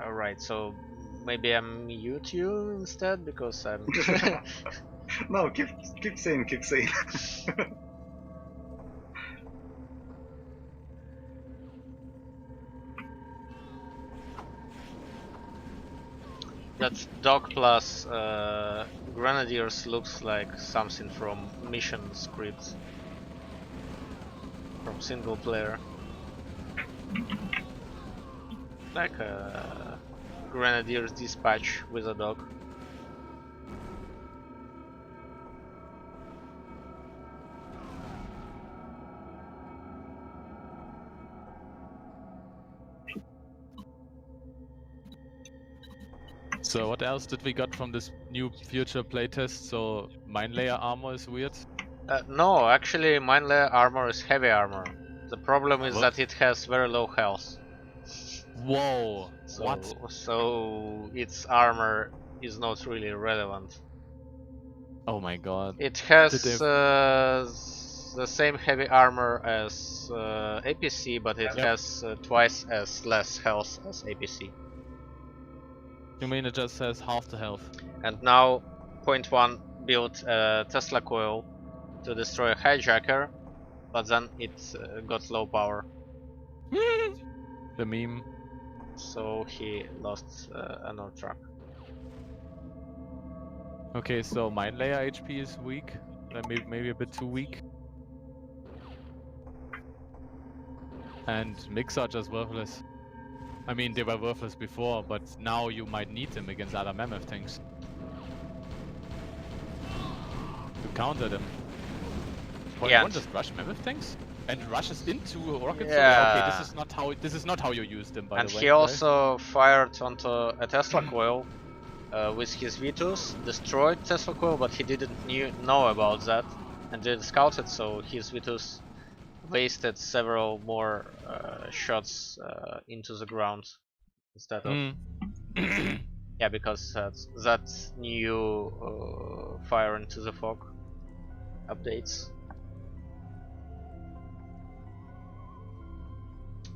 Right, so maybe I mute you instead because I'm. No, keep saying. That dog plus grenadiers looks like something from mission scripts from single player, like a grenadier's dispatch with a dog. So what else did we got from this new future playtest? So mine layer armor is weird. No, actually mine layer armor is heavy armor. The problem is What? that it has very low health. Whoa! So, What? so its armor is not really relevant. Oh my god. It has Did they- the same heavy armor as APC, but it Yep. has twice as less health as APC. You mean it just has half the health? And now Point 1 built a Tesla coil to destroy a hijacker, but then it got low power, The meme. so he lost another truck. Okay, so mine layer HP is weak. Maybe a bit too weak. And mix are just worthless. I mean, they were worthless before, but now you might need them against other mammoth things. To counter them. Point Yeah. one just rush mammoth tanks? And rushes into rockets? Yeah. Okay, this is not how you use them, by And the way. he also fired onto a Tesla coil with his V2s, destroyed Tesla coil, but he didn't know about that and didn't scout it, so his V2s wasted several more shots into the ground instead of yeah, because that new fire into the fog updates.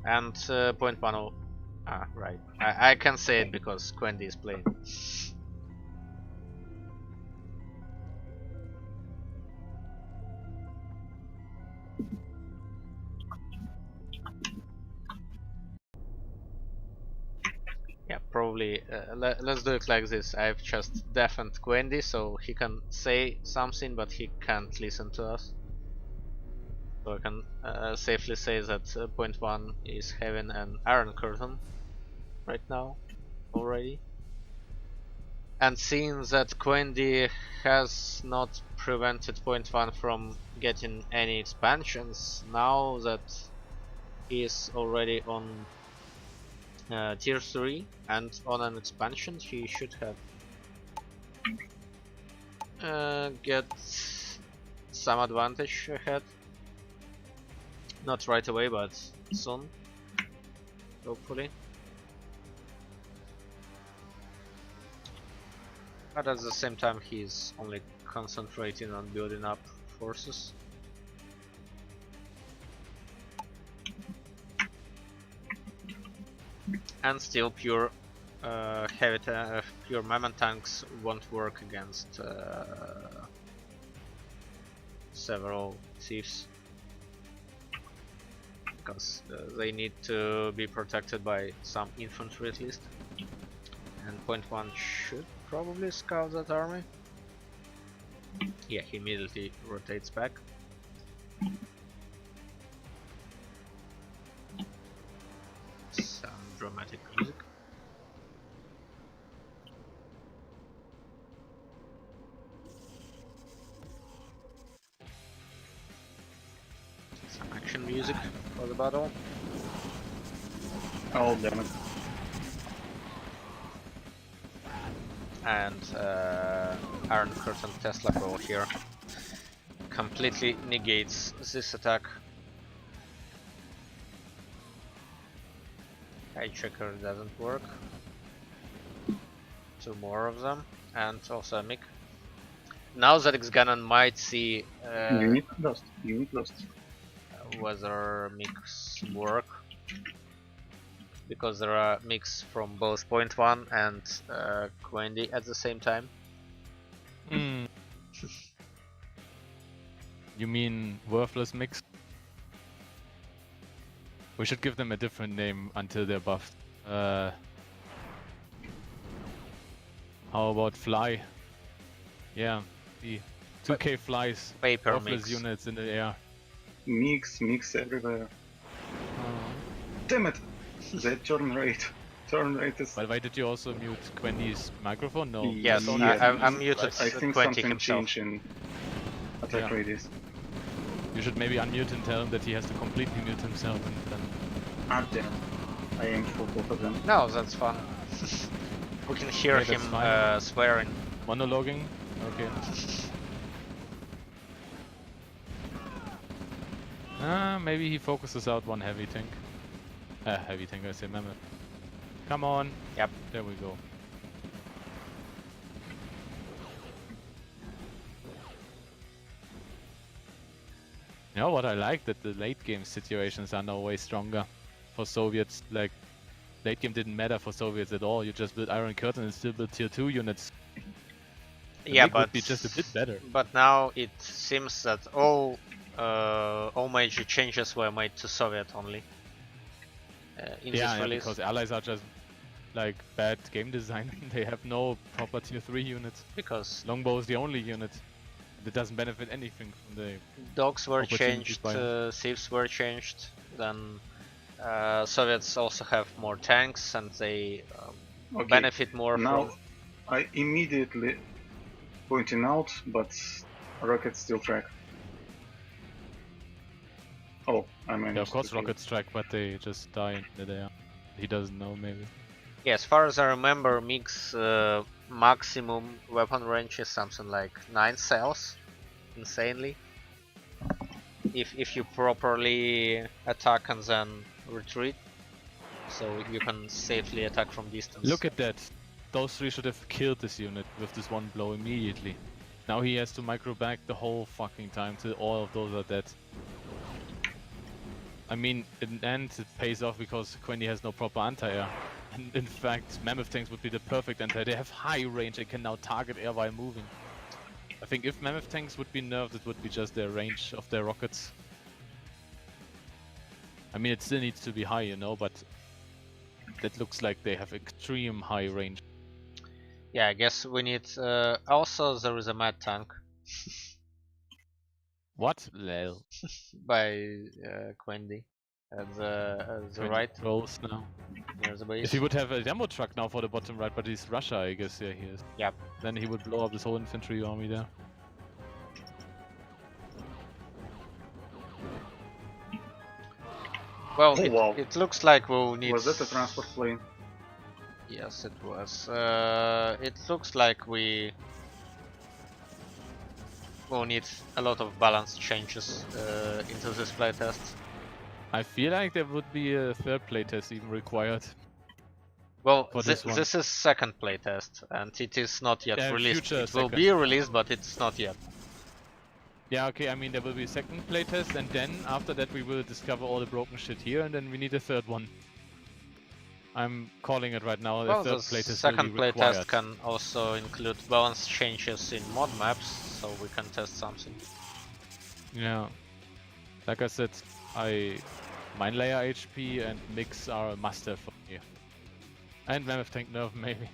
And point 1 right, I can say it because Quendy is playing. Yeah, probably let's do it like this. I've just deafened Quendy so he can say something but he can't listen to us. So I can safely say that point 1 is having an iron curtain right now already. And seeing that Quendy has not prevented point 1 from getting any expansions, now that he is already on tier 3 and on an expansion, he should have get some advantage ahead. Not right away, but soon, hopefully. But at the same time, he's only concentrating on building up forces. And still pure pure mammoth tanks won't work against several thieves because they need to be protected by some infantry at least. And point 1 should probably scout that army. Yeah, he immediately rotates back. Some dramatic music. Some action music for the battle. Oh damn it. And Iron Curtain Tesla Roll here completely negates this attack. Hijacker doesn't work. 2 more of them, and also a MiG. Now that X-Ganon might see Unit lost. Unit lost. whether MiGs work, because there are MiGs from both point 1 and Quendy at the same time. You mean worthless mix? We should give them a different name until they're buffed. How about fly? Yeah, the 2k flies, Paper worthless MiGs. units in the air. Mix everywhere. Damn it! The turn rate. Turn rate is. But why did you also mute Quendy's microphone? No. Yes, Yeah. I'm muted. I think 20 something himself. changed in attack Yeah. radius. You should maybe unmute and tell him that he has to completely mute himself and then... Ah damn. I aimed for both of them. No, that's fun. We can hear Yeah, that's him fine. swearing. Monologuing? Okay. Maybe he focuses out one heavy tank. Heavy tank, I say mammoth. Come on. Yep. There we go. You know what I like? That the late game situations are now way stronger. For Soviets, like, late game didn't matter for Soviets at all. You just build Iron Curtain and still build tier 2 units. The Yeah, MiG but would be just a bit better. But now it seems that all major changes were made to Soviet only. In Yeah, this yeah, release. because allies are just like bad game design. They have no proper tier 3 units. Because Longbow is the only unit that doesn't benefit anything from the... dogs were opportunities changed, by- thieves were changed, then Soviets also have more tanks and they Okay. benefit more Now from... I immediately pointing out, but rockets still track. Oh, I managed. Yeah, of course to kill. rockets strike, but they just die in the air. He doesn't know, maybe. Yeah, as far as I remember, MiG's maximum weapon range is something like 9 cells, insanely. If you properly attack and then retreat, so you can safely attack from distance. Look at that! Those 3 should have killed this unit with this one blow immediately. Now he has to micro back the whole fucking time till all of those are dead. I mean, in the end it pays off because Quendy has no proper anti-air. And in fact, Mammoth tanks would be the perfect anti-air. They have high range and can now target air while moving. I think if Mammoth tanks would be nerfed, it would be just their range of their rockets. I mean, it still needs to be high, you know, but that looks like they have extreme high range. Yeah, I guess we need... also there is a mad tank What? Lel. by Quendy at the right, Rolls now. near the base. If he would have a demo truck now for the bottom right, but he's Russia, I guess, yeah, he is. Yep. Then he would blow up this whole infantry army there. Well, Oh, wow. it looks like we'll need... Was that a transport plane? Yes, it was. It looks like we will need a lot of balance changes into this playtest. I feel like there would be a third playtest even required. Well, For this one. this is second playtest, and it is not yet Yeah, released. future It will second. be released, but it's not yet. Yeah, okay, I mean there will be a second playtest and then after that we will discover all the broken shit here and then we need a third one. I'm calling it right now. Well, The the third playtest will second be required. playtest can also include balance changes in mod maps, so we can test something. Yeah. Like I said, mine layer HP and mix are a must-have for me. And Mammoth Tank nerf maybe.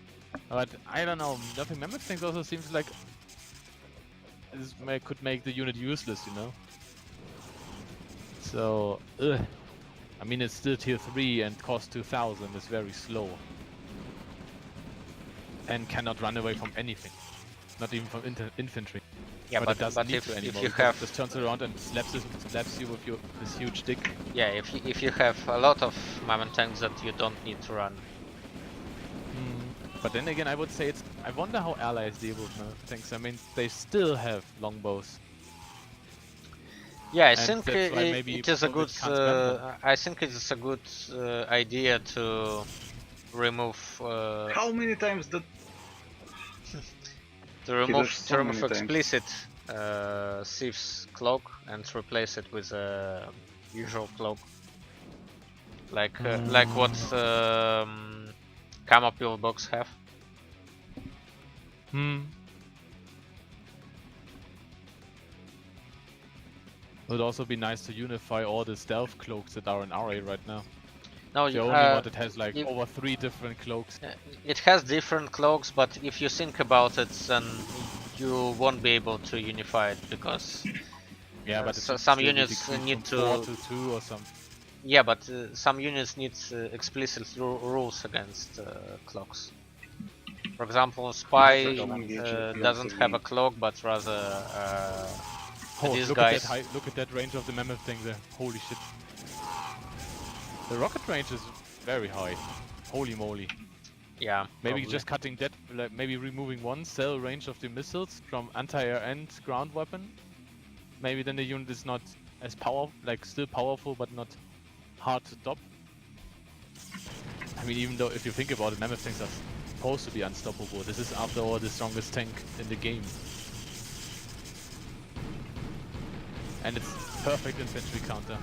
But I don't know, nerfing Mammoth Tanks also seems like could make the unit useless, you know? So, ugh. I mean, it's still tier 3 and cost 2000, is very slow. And cannot run away from anything. Not even from infantry. Yeah, but it doesn't need if, to anymore, if you because have it just turns around and slaps you with this huge dick. yeah, if you have a lot of Mammoth tanks that you don't need to run. But then again, I would say I wonder how allies deal with Mammoth tanks. I mean, they still have longbows. Yeah, I And think that's why maybe it is a good. opponents can't spam them. I think it is a good idea to remove. How many times did To remove so many times. explicit Thief's cloak and replace it with a usual cloak, like what Kama pillbox have. Would also be nice to unify all the stealth cloaks that are in RA right now. No, The only one that has like over 3 different cloaks. It has different cloaks, but if you think about it, then you won't be able to unify it because yeah, but some units need to 4 to 2 or something. Yeah, but some units need explicit rules against clocks. For example, Spy doesn't have a cloak, but rather these guys. Look at that range of the Mammoth thing there. Holy shit. The rocket range is very high. Holy moly. Yeah. Maybe probably. just cutting that, like maybe removing one cell range of the missiles from anti-air and ground weapon. Maybe then the unit is not as still powerful, but not hard to stop. I mean, even though if you think about it, Mammoth tanks are supposed to be unstoppable. This is after all the strongest tank in the game. And it's perfect infantry counter.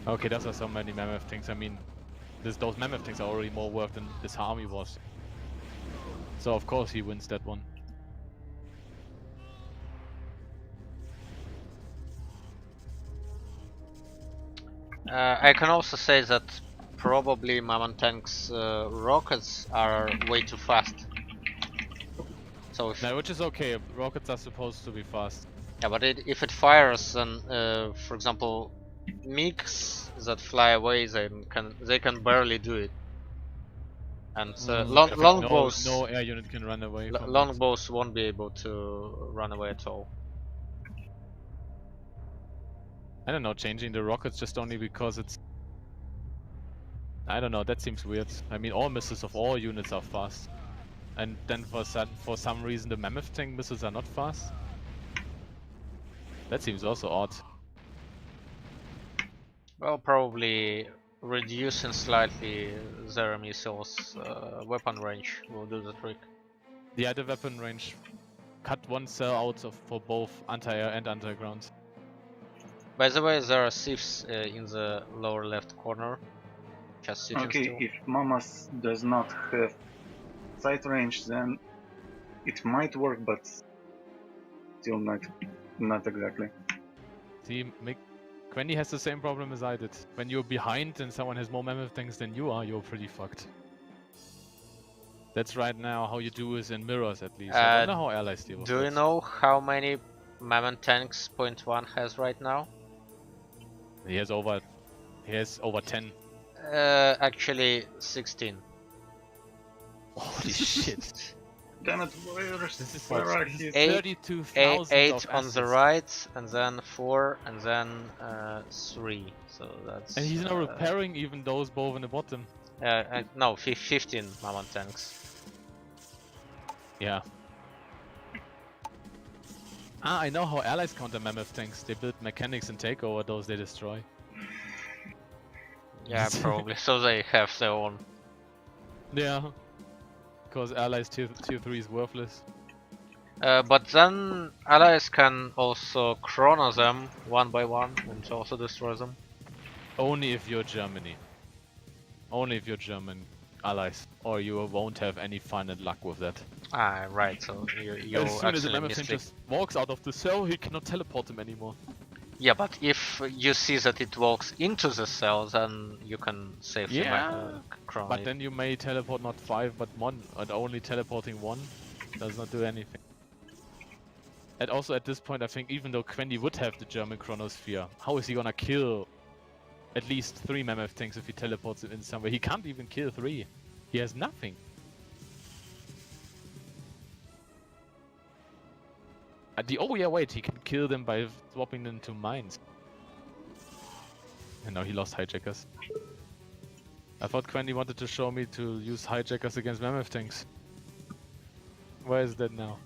Okay, those are so many Mammoth tanks. I mean, those Mammoth tanks are already more work than this army was. So of course he wins that one. I can also say that probably Mammoth tanks rockets are way too fast. So if which is okay. Rockets are supposed to be fast. Yeah, but if it fires, then for example, MiGs that fly away, they can barely do it. And longbows, no air unit can run away. Longbows won't be able to run away at all. I don't know, changing the rockets just only because it's... I don't know, that seems weird. I mean, all missiles of all units are fast. And then for some reason the Mammoth tank missiles are not fast? That seems also odd. Well, probably reducing slightly their missiles weapon range will do the trick. Yeah, the weapon range. Cut one cell out for both anti-air and underground. By the way, there are thieves in the lower left corner. Just sitting Okay, still. if Mamas does not have sight range, then it might work, but still not exactly. See, Quenny has the same problem as I did. When you're behind and someone has more Mammoth tanks than you are, you're pretty fucked. That's right now how you do is in mirrors at least. I don't know how allies deal with Do you know how many Mammoth tanks .1 has right now? He has over 10. Actually 16. Holy shit. Damn it, where are his... 32,000 8 on the right, and then 4, and then 3. So that's. And he's not repairing even those both in the bottom. No, 15 Mammoth tanks. Yeah. I know how allies counter Mammoth tanks. They build mechanics and take over those they destroy. Yeah, probably. So they have their own. Yeah. Because allies tier 3 is worthless. But then allies can also chrono them one by one and also destroy them. Only if you're Germany. Only if you're German allies. Or you won't have any fun and luck with that. Ah, right. So you As soon as the actually mammoth thing misclick. just walks out of the cell, he cannot teleport him anymore. Yeah, but if you see that it walks into the cell, then you can save Yeah, the chrono. but then you may teleport not 5 but 1, and only teleporting 1 does not do anything. And also at this point I think even though Quendi would have the German chronosphere, how is he gonna kill at least 3 mammoth things if he teleports it in somewhere? He can't even kill 3. He has nothing. Oh yeah, wait, he can kill them by swapping them to mines. And now he lost hijackers. I thought Quendi wanted to show me to use hijackers against mammoth tanks. Where is that now?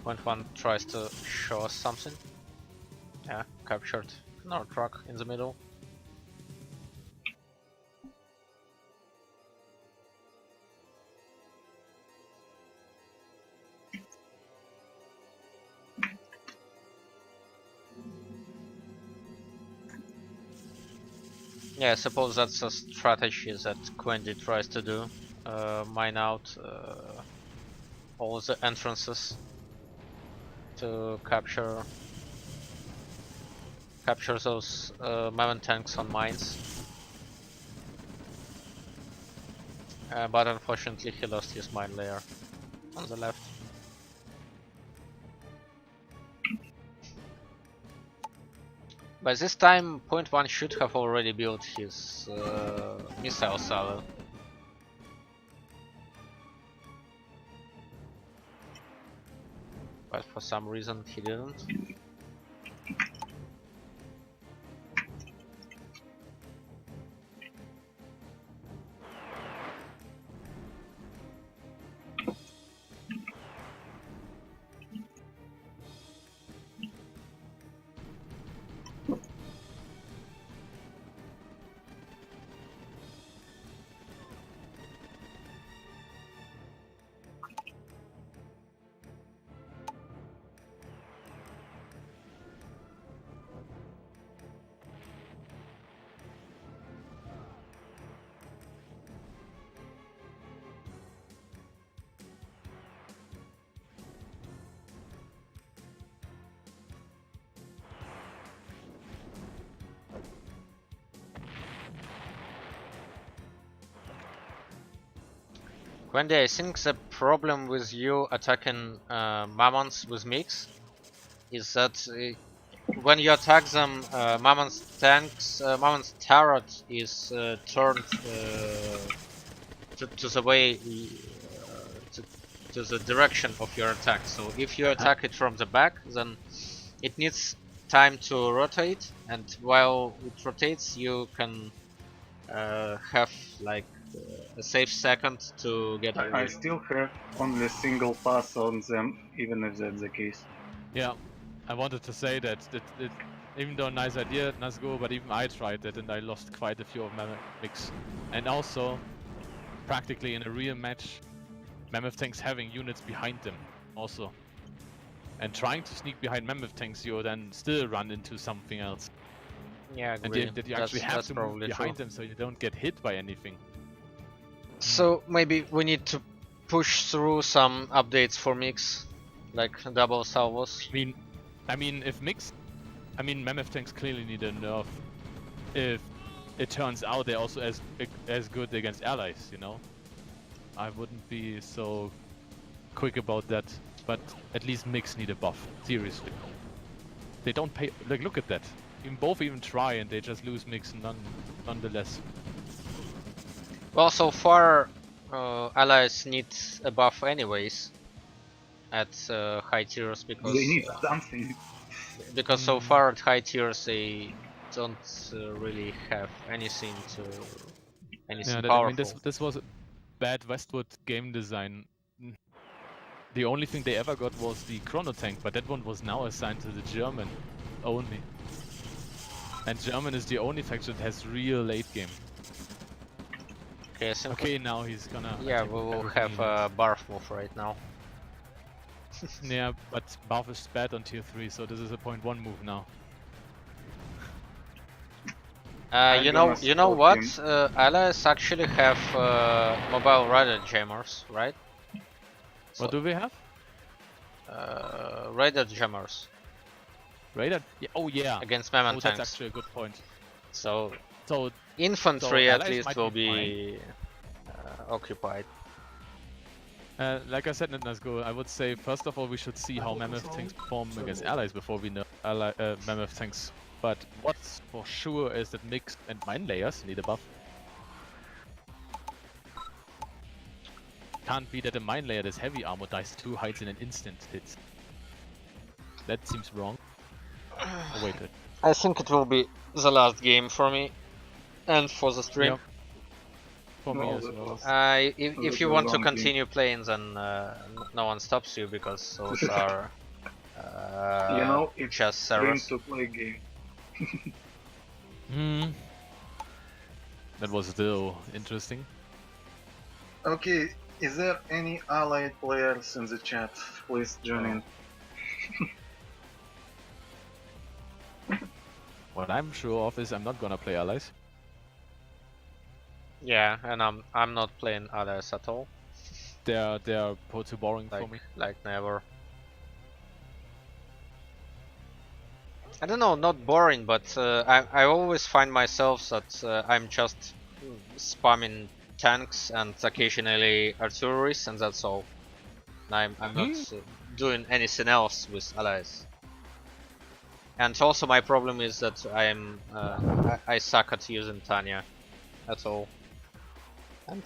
Point one tries to show us something. Yeah, captured another truck in the middle. Yeah, I suppose that's a strategy that Quendi tries to do. Mine out all the entrances to capture those mammoth tanks on mines. But unfortunately he lost his mine layer on the left. By this time, Point One should have already built his missile silo. But for some reason he didn't. Wendy, I think the problem with you attacking Mammons with mix is that when you attack them, Mammon's tanks, Mammon's turret is turned to the way, to the direction of your attack. So if you attack it from the back, then it needs time to rotate, and while it rotates, you can have like a safe second to get away. I still have only a single pass on them, even if that's the case. Yeah, I wanted to say that even though nice idea, Nazgo, but even I tried that and I lost quite a few of mammoth mix. And also, practically in a real match, mammoth tanks having units behind them also. And trying to sneak behind mammoth tanks, you then still run into something else. Yeah, and that you actually have to move behind them so you don't get hit by anything. So maybe we need to push through some updates for mix, like double salvos. I mean, if mix, mammoth tanks clearly need a nerf. If it turns out they're also as good against allies, you know, I wouldn't be so quick about that. But at least mix need a buff. Seriously, they don't pay. Like, look at that. Both even try and they just lose mix nonetheless. Well, so far allies need a buff anyways at high tiers because they need something. Because so far at high tiers they don't really have anything powerful. I mean, this was bad Westwood game design. The only thing they ever got was the Chrono Tank, but that one was now assigned to the German only. And German is the only faction that has real late game. Okay, I think Okay, now he's gonna. yeah, attack we will everything have he has. a barf move right now. Yeah, but Barf is bad on tier 3, so this is a 0.1 move now. You know what? Allies actually have mobile radar jammers, right? What do we have? Radar jammers Radar? Yeah, oh yeah. against Mammon Oh, tanks. that's actually a good point. So So infantry so at allies least might will be be occupied. like I said in Nazgul, I would say first of all we should see how Mammoth tanks perform against allies before we know Mammoth tanks. But what's for sure is that Mix and Mine Layers need a buff. Can't be that a Mine Layer that's heavy armor dies 2 heights in an instant hit. That seems wrong. Oh, wait. I think it will be the last game for me and for the stream. Yep. For me No, as that well. was- If you want to continue playing, then no one stops you because those are You know, it's chess servers. to play game. That was still interesting. Okay, is there any allied players in the chat? Please join in. What I'm sure of is I'm not gonna play allies. Yeah, and I'm not playing others at all. They're too boring for me. Like never. I don't know, not boring, but I always find myself that I'm just spamming tanks and occasionally artilleries, and that's all. I'm not doing anything else with allies. And also my problem is that I suck at using Tanya. That's all. And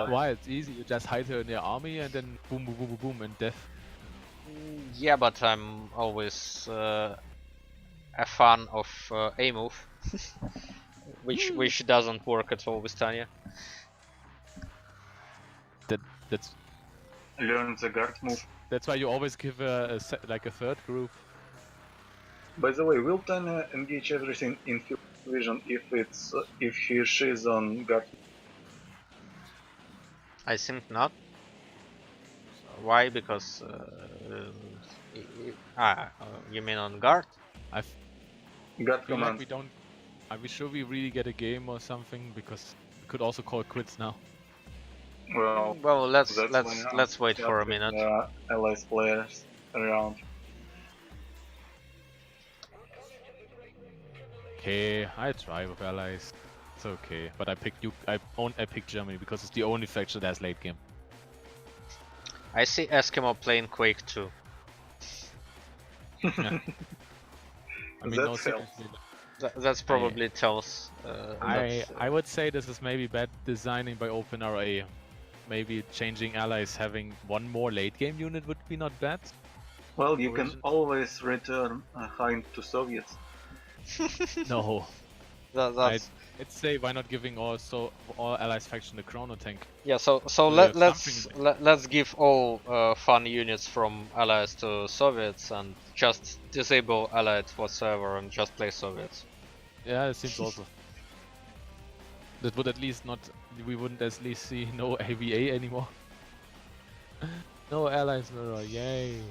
Why? It's easy. You just hide her in your army and then boom, boom, boom, boom, boom, and death. yeah, but I'm always a fan of A move, which doesn't work at all with Tanya. That's Learn the guard move. that's why you always give like a third group. By the way, will Tanya engage everything in field vision if he or she is on guard? I think not. Why? Because you mean on guard? I Guard feel like command. we don't. Are we sure we really get a game or something? Because we could also call quits now. Well, let's that's why let's wait for a if minute. there are allies players around. Okay, I try with allies. It's okay, but I picked you. I picked Germany because it's the only faction that has late game. I see Eskimo playing Quake 2. Yeah. I mean, no, That seriously, That's probably tells. I would say this is maybe bad designing by OpenRA. Maybe changing allies, having one more late game unit would be not bad. Well, you can always return Hein to Soviets. No, That's I'd say why not giving all allies faction the Chrono Tank. yeah. So Yeah, let's give all fun units from allies to Soviets and just disable allied whatsoever and just play Soviets. Yeah, it seems also. That would at least not. We wouldn't at least see no AVA anymore. No allies mirror, yay!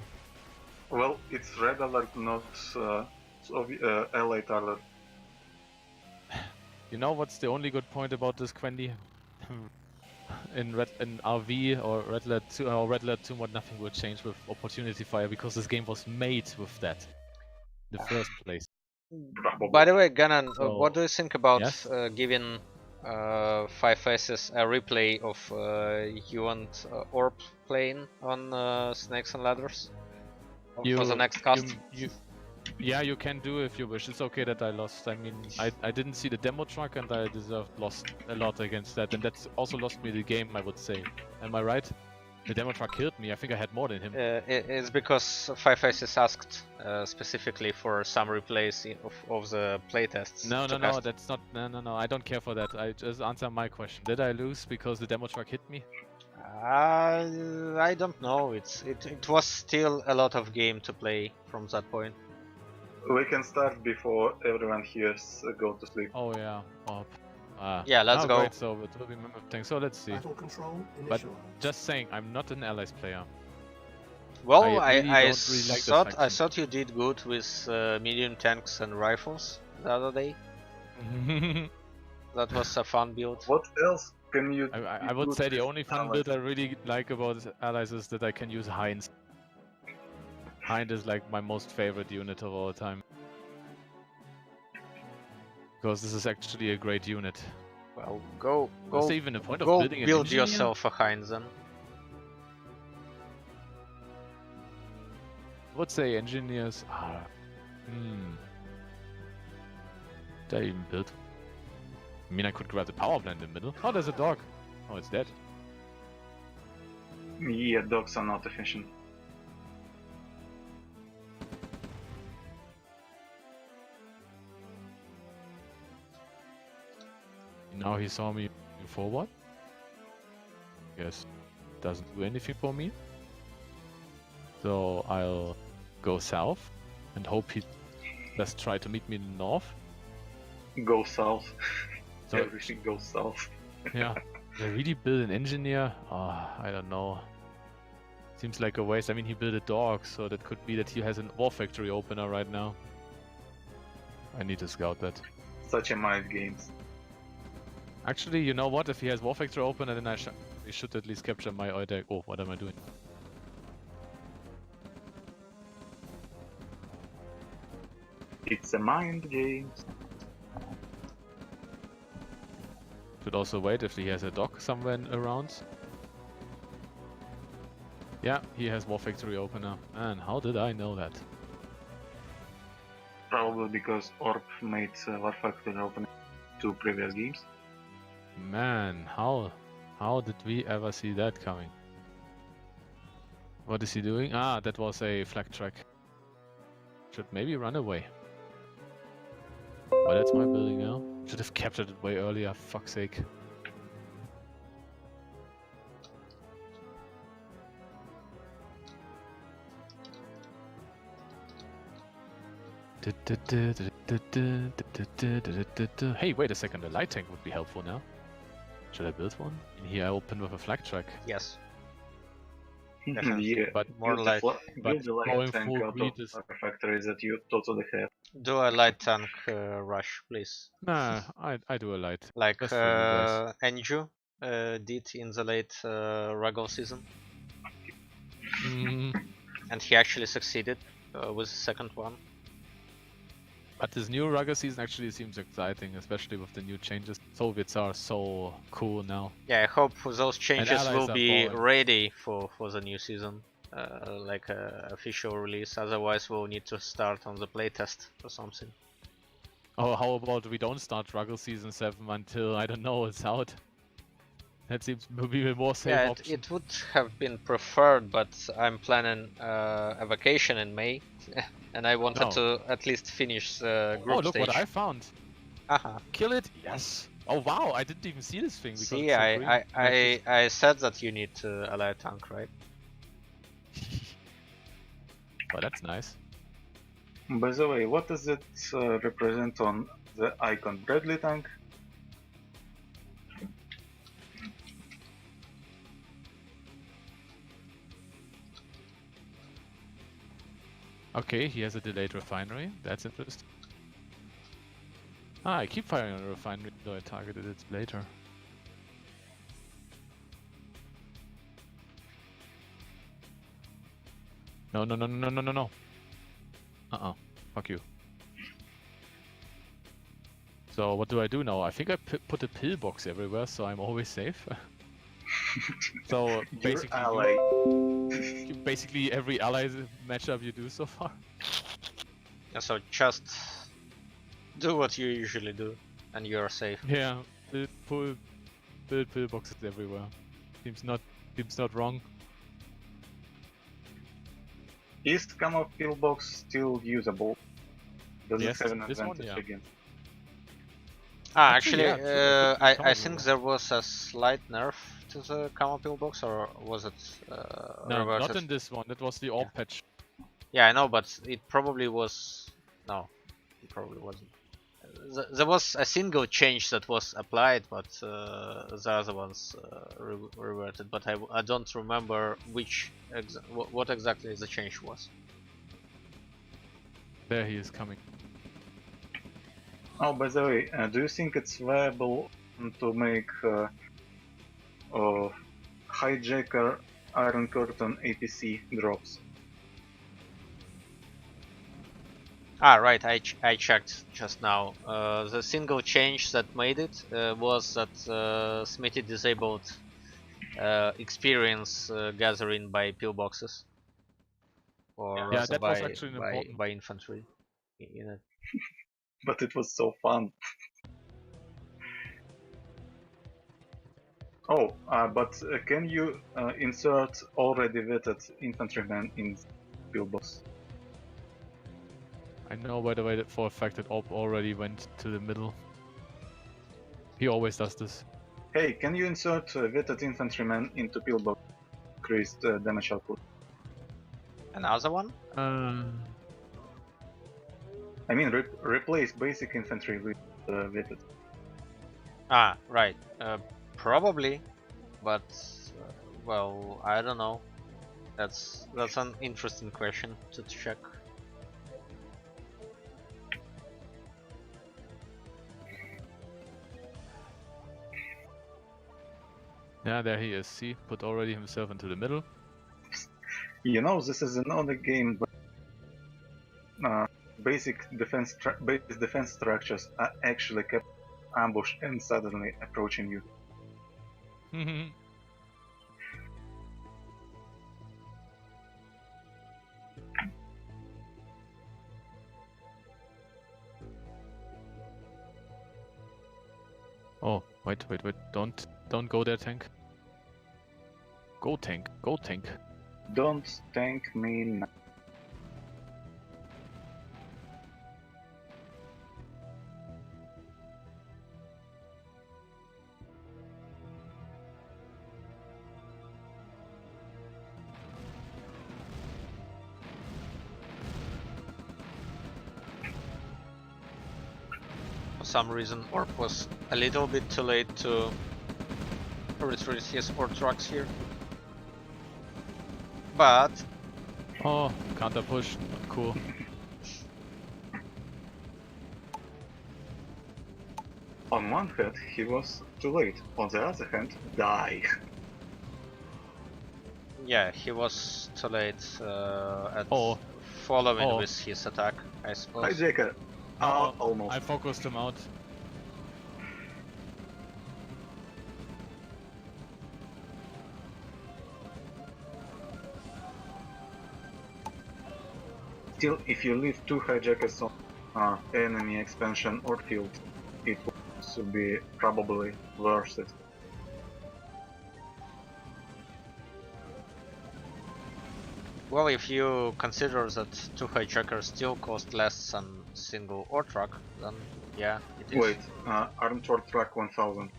Well, it's red alert, not allied alert. You know what's the only good point about this Quendi? in RV or Red Alert 2 or Red Alert 2 mod, nothing will change with Opportunity Fire because this game was made with that in the first place. By the way, Ganon, what do you think about Yes? giving 5S's a replay of you and Orb playing on Snakes and Ladders for the next cast? Yeah, you can do if you wish. It's okay that I lost. I mean, I didn't see the demo truck and I lost a lot against that, and that's also lost me the game, I would say. Am I right? The demo truck killed me. I think I had more than him. It's because 5S's asked specifically for some replays of the playtests. No, that's not. No. I don't care for that. I just answer my question. Did I lose because the demo truck hit me? I don't know. It was still a lot of game to play from that point. We can start before everyone here go to sleep. Oh yeah. Oh, Yeah, let's go. Great, so it will be Mammoth Tank. So let's see. Battle control But initialized. just saying, I'm not an allies player. Well, I really don't really like this faction. thought you did good with medium tanks and rifles the other day. That was a fun build. What else can you? I would say the only fun build I really like about allies is that I can use Heinz. Heinz is like my most favorite unit of all time. Because this is actually a great unit. Well, go Is there even a point of go building an build engineer? yourself a Heinz then. I would say engineers are... Did I even build? I mean, I could grab the power plant in the middle. Oh, there's a dog. Oh, it's dead. Yeah, dogs are not efficient. Now he saw me forward. Yes, doesn't do anything for me. So I'll go south and hope he just try to meet me in the north. Go south. So Everything goes south. yeah, they really build an engineer? Oh, I don't know. Seems like a waste. I mean, he built a dog, so that could be that he has a war factory opener right now. I need to scout that. Such a mind games. Actually, you know what? If he has war factory opener, then we should at least capture my oil deck. Oh, what am I doing? It's a mind game. Should also wait if he has a dock somewhere around. Yeah, he has war factory opener. Man, how did I know that? Probably because Orb made War Factory open 2 previous games. Man, how did we ever see that coming? What is he doing? Ah, that was a flag track. Should maybe run away. Oh, that's my building now. Should have captured it way earlier, fuck's sake. Hey, wait a second, a light tank would be helpful now. Should I build one? In here I open with a flag track. Yes. Yeah, But more build light. build the going light tank full out greed of is... factories that you totally have. Do a light tank rush, please. Nah, I do a light. Like Just for you guys. Enju did in the late Ruggle season. And he actually succeeded with the second one. But this new Rugger season actually seems exciting, especially with the new changes. Soviets are so cool now. Yeah, I hope those changes allies will are be falling. ready for the new season. Like a official release, otherwise we'll need to start on the playtest or something. Oh, how about we don't start Rugger season 7 until, I don't know, it's out? That seems to be a more safe Yeah, option. it would have been preferred, but I'm planning a vacation in May, and I wanted to at least finish the group Oh, look stage. what I found! Haha. Kill it? Yes! Oh wow, I didn't even see this thing. Because See, it's so green. I said that you need to ally tank, right? Oh, that's nice. By the way, what does it represent on the icon? Bradley tank? Okay, he has a delayed refinery. That's interesting. Ah, I keep firing on a refinery, though I targeted it later. No, no, no, no, no, no, no. Fuck you. So what do I do now? I think I put a pillbox everywhere, so I'm always safe. So basically every ally matchup you do so far. Yeah, so just do what you usually do, and you're safe. Yeah, build pillboxes everywhere. Seems not wrong. Is Camo pillbox still usable? Does Yes, it have an this one, advantage yeah. against? Actually, yeah, true, I think there was a slight nerf to the common pillbox, or was it No, reverted? not in this one. That was the AWP patch. Yeah, I know, but it probably was. No, it probably wasn't. There was a single change that was applied, but the other ones reverted. But I don't remember what exactly the change was. There he is coming. Oh, by the way, do you think it's viable to make hijacker Iron Curtain APC drops? Ah, right. I checked just now. The single change that made it was that Smithy disabled experience gathering by pillboxes, or Yeah, rather that was actually an by important. by infantry. In it. But it was so fun. Oh, but can you insert already vetted infantrymen in pillbox? I know, by the way, that for a fact that AWP already went to the middle. He always does this. Hey, can you insert vetted infantrymen into pillbox? Increased damage output. Another one? I mean, replace basic infantry with vetted. Ah, right. Probably, but well, I don't know. That's an interesting question to check. Yeah, there he is. See, put already himself into the middle. You know, this is another game, but basic defense structures are actually kept ambush and suddenly approaching you. Oh, wait. Don't go there, tank. Go tank. Go tank. Don't tank me now. For some reason, Orc was a little bit too late to retreat his Orc trucks here. But Oh, counter push. Not cool. On one hand, he was too late. On the other hand, die. yeah, he was too late at Oh. following Oh. with his attack, I suppose. Hijacker. Oh, Almost. I focused him out. Still, if you leave two hijackers on enemy expansion or field, it would be probably worth it. Well, if you consider that two hijackers still cost less than single Orc truck, then yeah, it is. Wait, armed war truck 1000.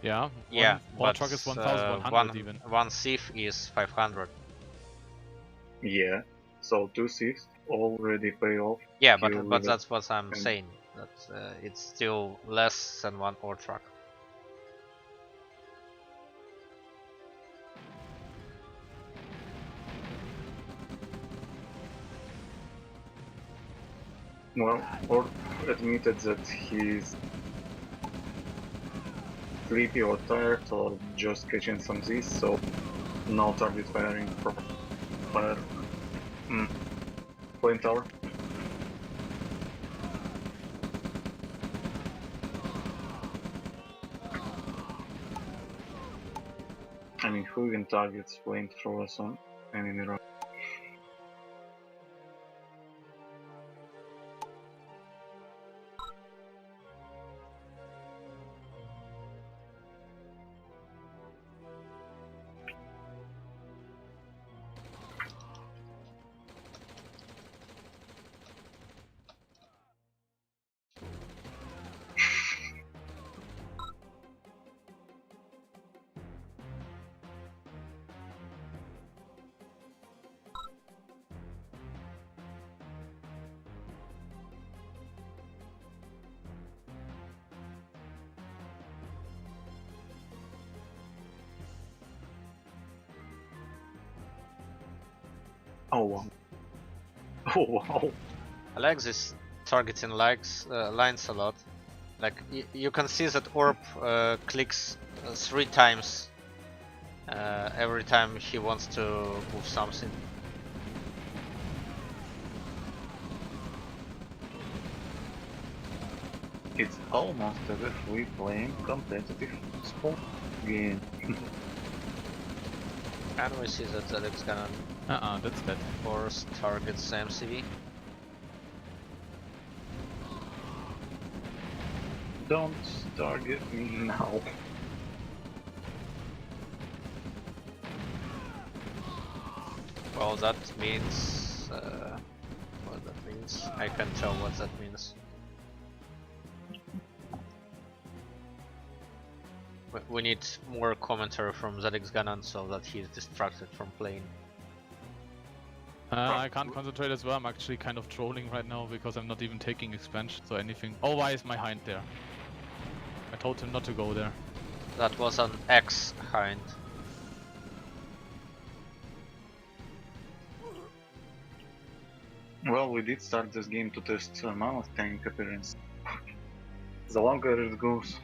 Yeah. Yeah, one but truck is 1,100 even. one thief is 500. Yeah, so two thieves already pay off. Yeah, You but leave it that's what I'm and- saying. That it's still less than one Orc truck. Well, or admitted that he's sleepy or tired or just catching some Z's, so no target firing for fire. Point tower. I mean, who even targets flamethrowers on enemy rock? Oh wow. Oh wow. I like this targeting lines a lot. Like you can see that Orb clicks 3 times every time he wants to move something. It's almost as if we playing competitive sport game. And we see that Alex Cannon That's dead. force targets MCV. Don't target me now. Well, that means what that means. I can tell what that means. We need more commentary from ZX Ganon so that he is distracted from playing. I can't concentrate as well. I'm actually kind of trolling right now because I'm not even taking expansion or anything. Oh, why is my hind there? I told him not to go there. That was an X hind. Well, we did start this game to test Mammoth tank appearance. The longer it goes.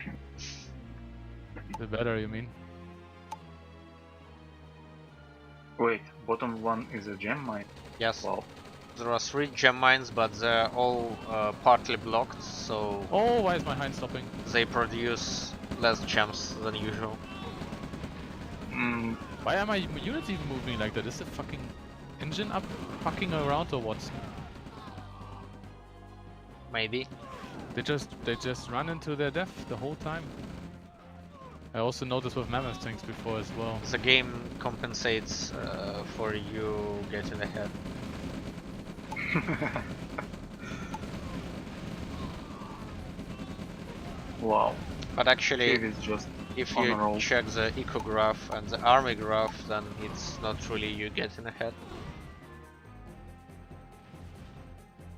The better, you mean? Wait, bottom one is a gem mine? Yes. Wow. There are 3 gem mines, but they're all partly blocked, so Oh, why is my hind stopping? they produce less gems than usual. Why are my units even moving like that? Is the fucking engine up fucking around or what? Maybe. They just run into their death the whole time. I also noticed with mammoth tanks before as well. The game compensates for you getting ahead. Wow. But actually, Cave is just if on a you roll. check the eco graph and the army graph, then it's not really you getting ahead.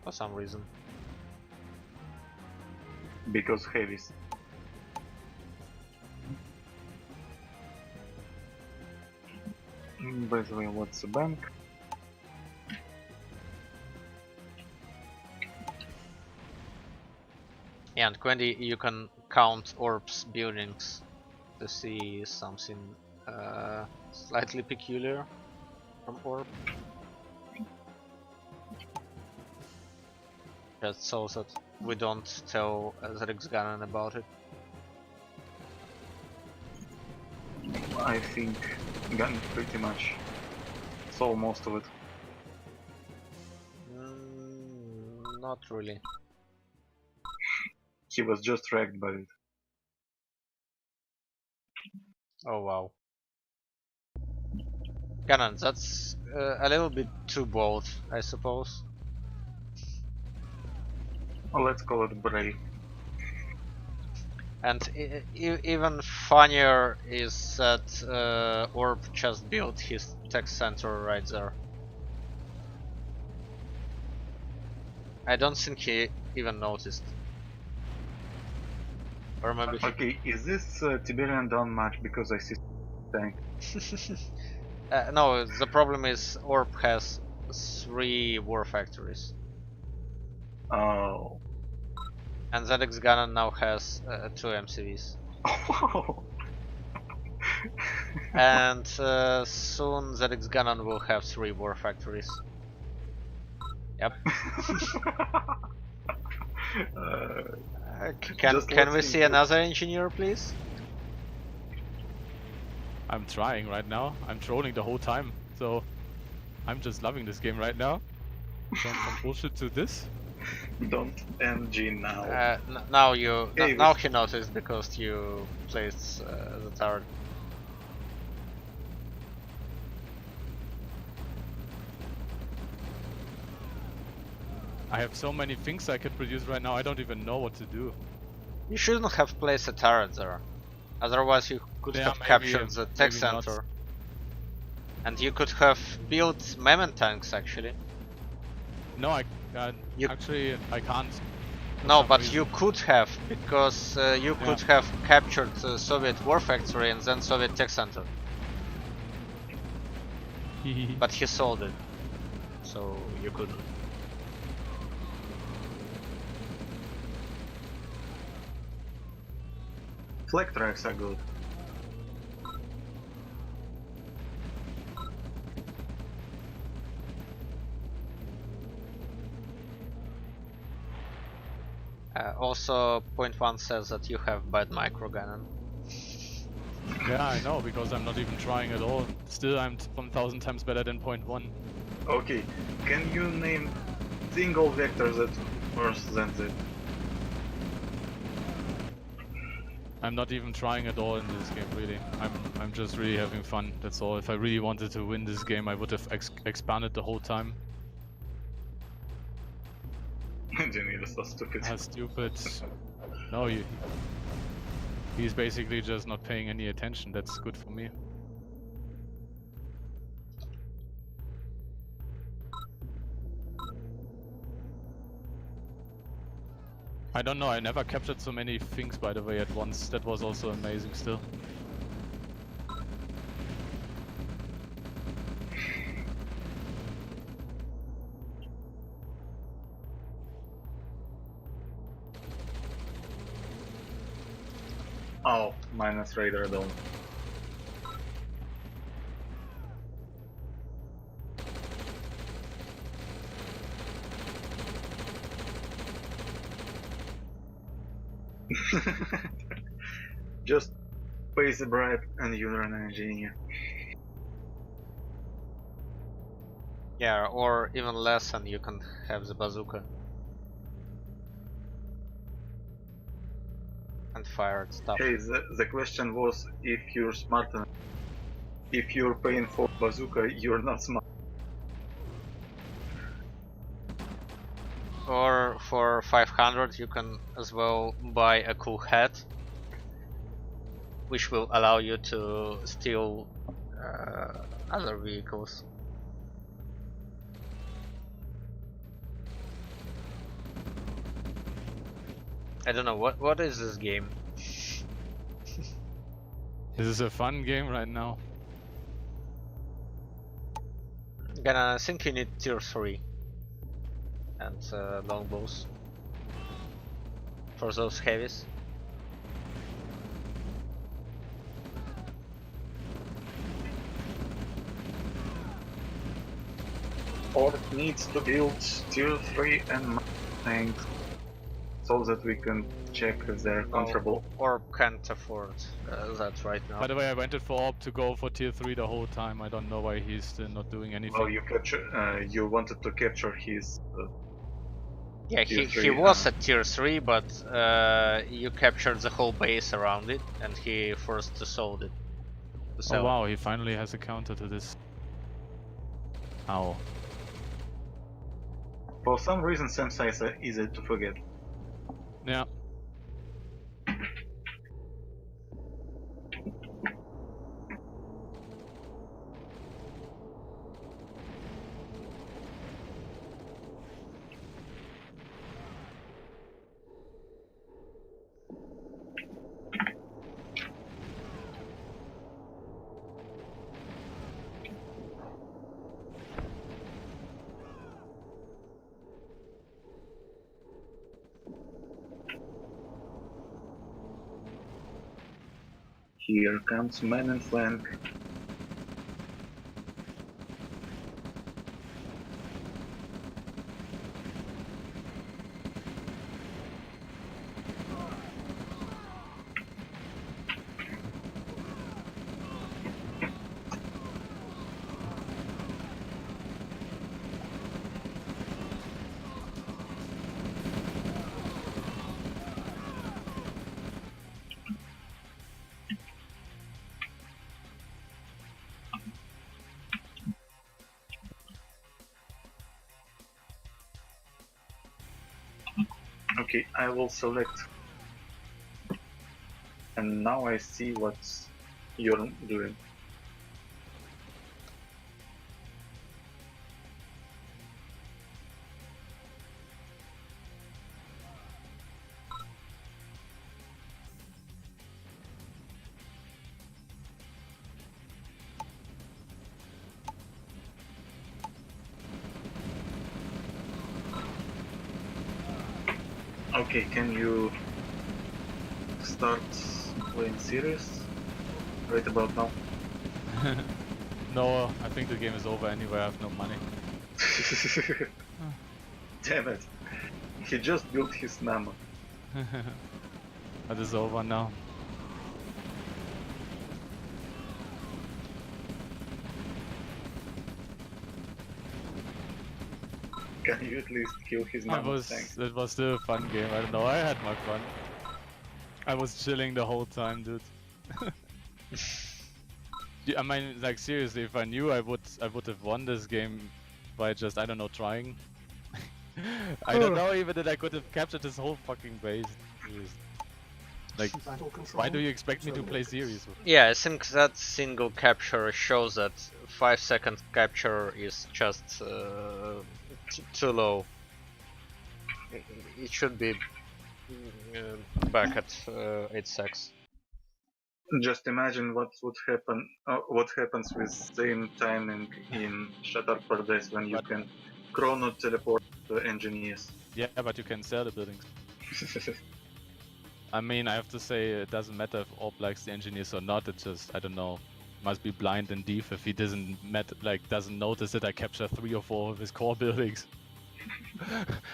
For some reason. Because heavies. By the way, what's the bank? Yeah, and Quendy, you can count Orb's buildings to see something slightly peculiar from Orb. Just so that we don't tell ZX Ganon about it. I think Gun pretty much saw most of it. Not really. He was just wrecked by it. Oh wow. Ganon, that's a little bit too bold, I suppose. Well, let's call it brave. And even funnier is that Orb just built his tech center right there. I don't think he even noticed. Or maybe he... Okay, is this Tiberian down match because I see tank? no, the problem is Orb has 3 war factories. Oh. And ZX Ganon now has 2 MCVs. Oh. And soon ZX Ganon will have 3 war factories. Yep. Can we see another engineer, please? I'm trying right now. I'm trolling the whole time. So I'm just loving this game right now. From bullshit to this. Don't MG now. Now you Hey, now he noticed because you placed the turret. I have so many things I could produce right now, I don't even know what to do. You shouldn't have placed a turret there. Otherwise you could have captured the tech center. Not. And you could have built mammoth tanks actually. No, actually I can't. No, but you could have, because you could have captured the Soviet war factory and then Soviet tech center. But he sold it. so you couldn't. Flag tracks are good. Also, point 1 says that you have bad micro cannon. Yeah, I know, because I'm not even trying at all. Still, I'm 1000 times better than point 1. Okay, can you name single vector that worse than that? I'm not even trying at all in this game, really. I'm just really having fun, that's all. If I really wanted to win this game, I would have expanded the whole time. Engineer is so stupid. Ah, stupid. No, he's basically just not paying any attention. That's good for me. I don't know, I never captured so many things, by the way, at once. That was also amazing still. Oh, minus radar dome. Just pay the bribe and you're an engineer. Yeah, or even less and you can have the bazooka. And fire at stuff. Hey, the question was if you're smart enough. If you're paying for bazooka, you're not smart. Or for 500 you can as well buy a cool hat, which will allow you to steal other vehicles. I don't know, what is this game? This is a fun game right now. I think you need tier 3 and longbows for those heavies. Or needs to build tier 3 and tanks so that we can check if they're comfortable. Or can't afford that right now. By the way, I waited for Orb to go for tier 3 the whole time. I don't know why he's still not doing anything. Well, you wanted to capture his. Yeah, tier he 3, was at tier 3, but you captured the whole base around it and he forced to sold it. To Oh wow, he finally has a counter to this. Ow. For some reason, Sam size are easy to forget. Yeah. Here comes man in flank. Okay, I will select. And now I see what you're doing. Okay, can you start playing serious right about now? No, I think the game is over anyway. I have no money. Damn it. He just built his mammoth. That is over now. Can you at least kill his mammoth tank? It was still a fun game. I don't know. I had my fun. I was chilling the whole time, dude. Yeah, I mean, like seriously, if I knew, I would have won this game by just, I don't know, trying. I don't know even that I could have captured this whole fucking base. Seriously. Like, Battle control why do you expect me to play terminated. series? Yeah, I think that single capture shows that 5-second capture is just too low. It should be back at 8 secs. Just imagine what would happen, what happens with same timing in Shattered Paradise when you can chrono teleport the engineers. Yeah, but you can sell the buildings. I mean, I have to say, it doesn't matter if Orb likes the engineers or not. It's just, I don't know, must be blind and deaf if he doesn't notice that I capture 3 or 4 of his core buildings.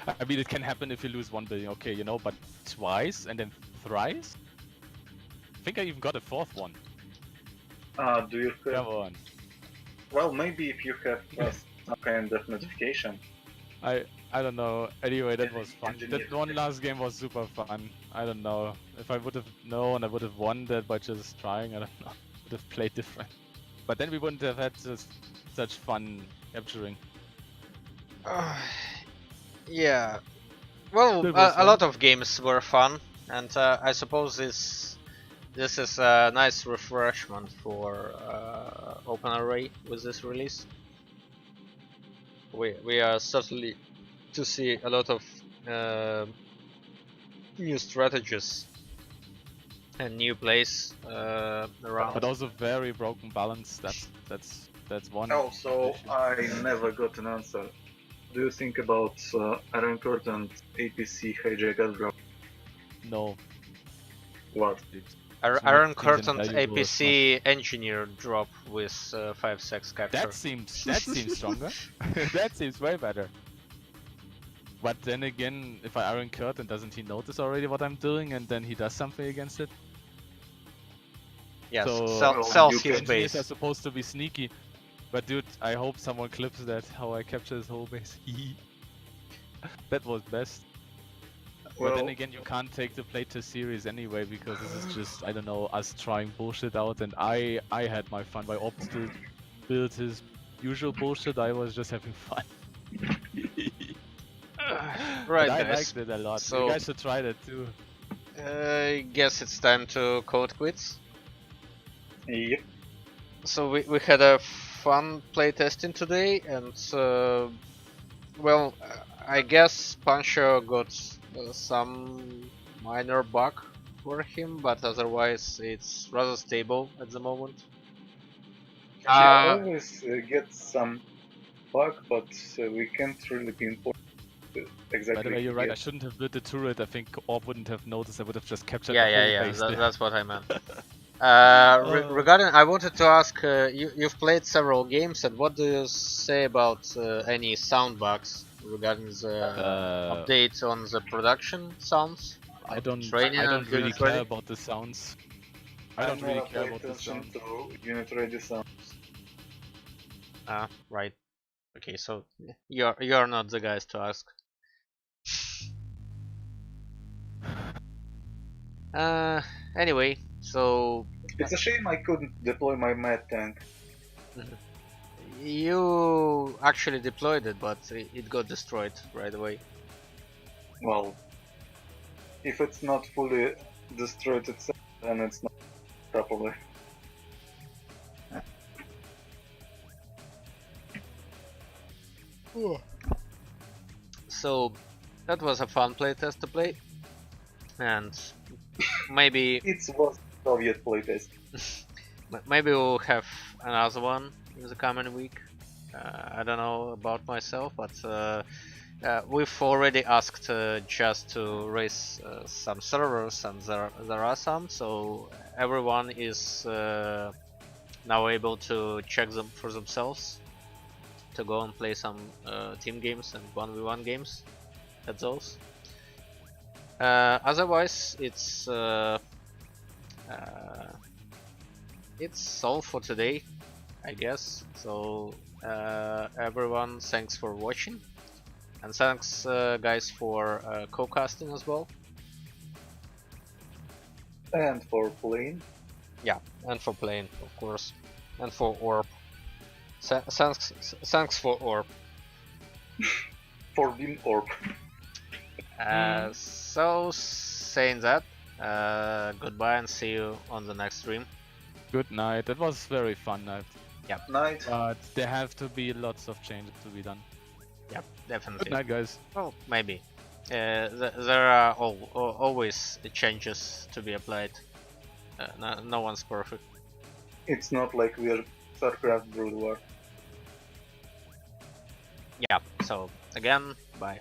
I mean, it can happen if you lose 1 building, okay, you know, but twice and then thrice? I think I even got a 4th one. Do you have... Come on. Well, maybe if you have some kind of notification. I don't know. Anyway, that was fun. Engineer. That one last game was super fun. I don't know. If I would have known, I would have won that by just trying. I don't know. Would have played different. But then we wouldn't have had such fun capturing. Yeah. Well, That was a fun. lot of games were fun, and I suppose this is a nice refreshment for OpenRA with this release. We are certainly to see a lot of new strategies and new plays around. But also very broken balance. That's one. Also, issue. I never got an answer. Do you think about Iron Curtain APC hijack drop? No. What? Iron Curtain's invaluable as APC engineer drop with 5 secs capture. That seems stronger. That seems way better. But then again, if I Iron Curtain, doesn't he notice already what I'm doing and then he does something against it? Yes, So sells you his can- engineers are base. supposed to be sneaky. But dude, I hope someone clips that, how I capture his whole base. That was best. But then Well, again, you can't take the playtest series anyway, because this is just, I don't know, us trying bullshit out, and I had my fun. By Orb still build his usual bullshit, I was just having fun. Right, But I guys. liked it a lot. So- You guys should try that too. I guess it's time to call it quits. yep. So we had a fun playtesting today, and well, I guess Pancho got some minor bug for him, but otherwise it's rather stable at the moment. He always gets some bug, but we can't really pinpoint exactly. By the way, you're right, I yet. shouldn't have built the turret. I think Orb wouldn't have noticed. I would have just captured Yeah, the whole yeah, base. that's what I meant. Oh. Regarding, I wanted to ask, you've played several games, and what do you say about any sound bugs regarding the update on the production sounds? I don't Training and really unit care ready? about the sounds. I I don't really never care pay about the attention sounds. to unit ready sounds. Ah, right. Okay, so you're not the guys to ask. Anyway, so It's a shame I couldn't deploy my mad tank. you actually deployed it, but it got destroyed right away. Well, if it's not fully destroyed itself, then it's not properly. So that was a fun playtest to play, and maybe It was Soviet playtest. maybe we'll have another one in the coming week. I don't know about myself, but We've already asked just to raise some servers, and there are some, so everyone is now able to check them for themselves, to go and play some team games and 1v1 games at those. Otherwise, it's all for today, I guess. So everyone, thanks for watching, and thanks guys for co-casting as well. And for playing. Yeah, and for playing, of course, and for Orb. Thanks for Orb. For being Orb. So saying that, goodbye and see you on the next stream. Good night. That was very fun night. Yep. Night. But there have to be lots of changes to be done. Yep, definitely. Good night, guys. Oh, maybe. There are always changes to be applied. No one's perfect. It's not like we're StarCraft Brood War. Yeah, so again, bye.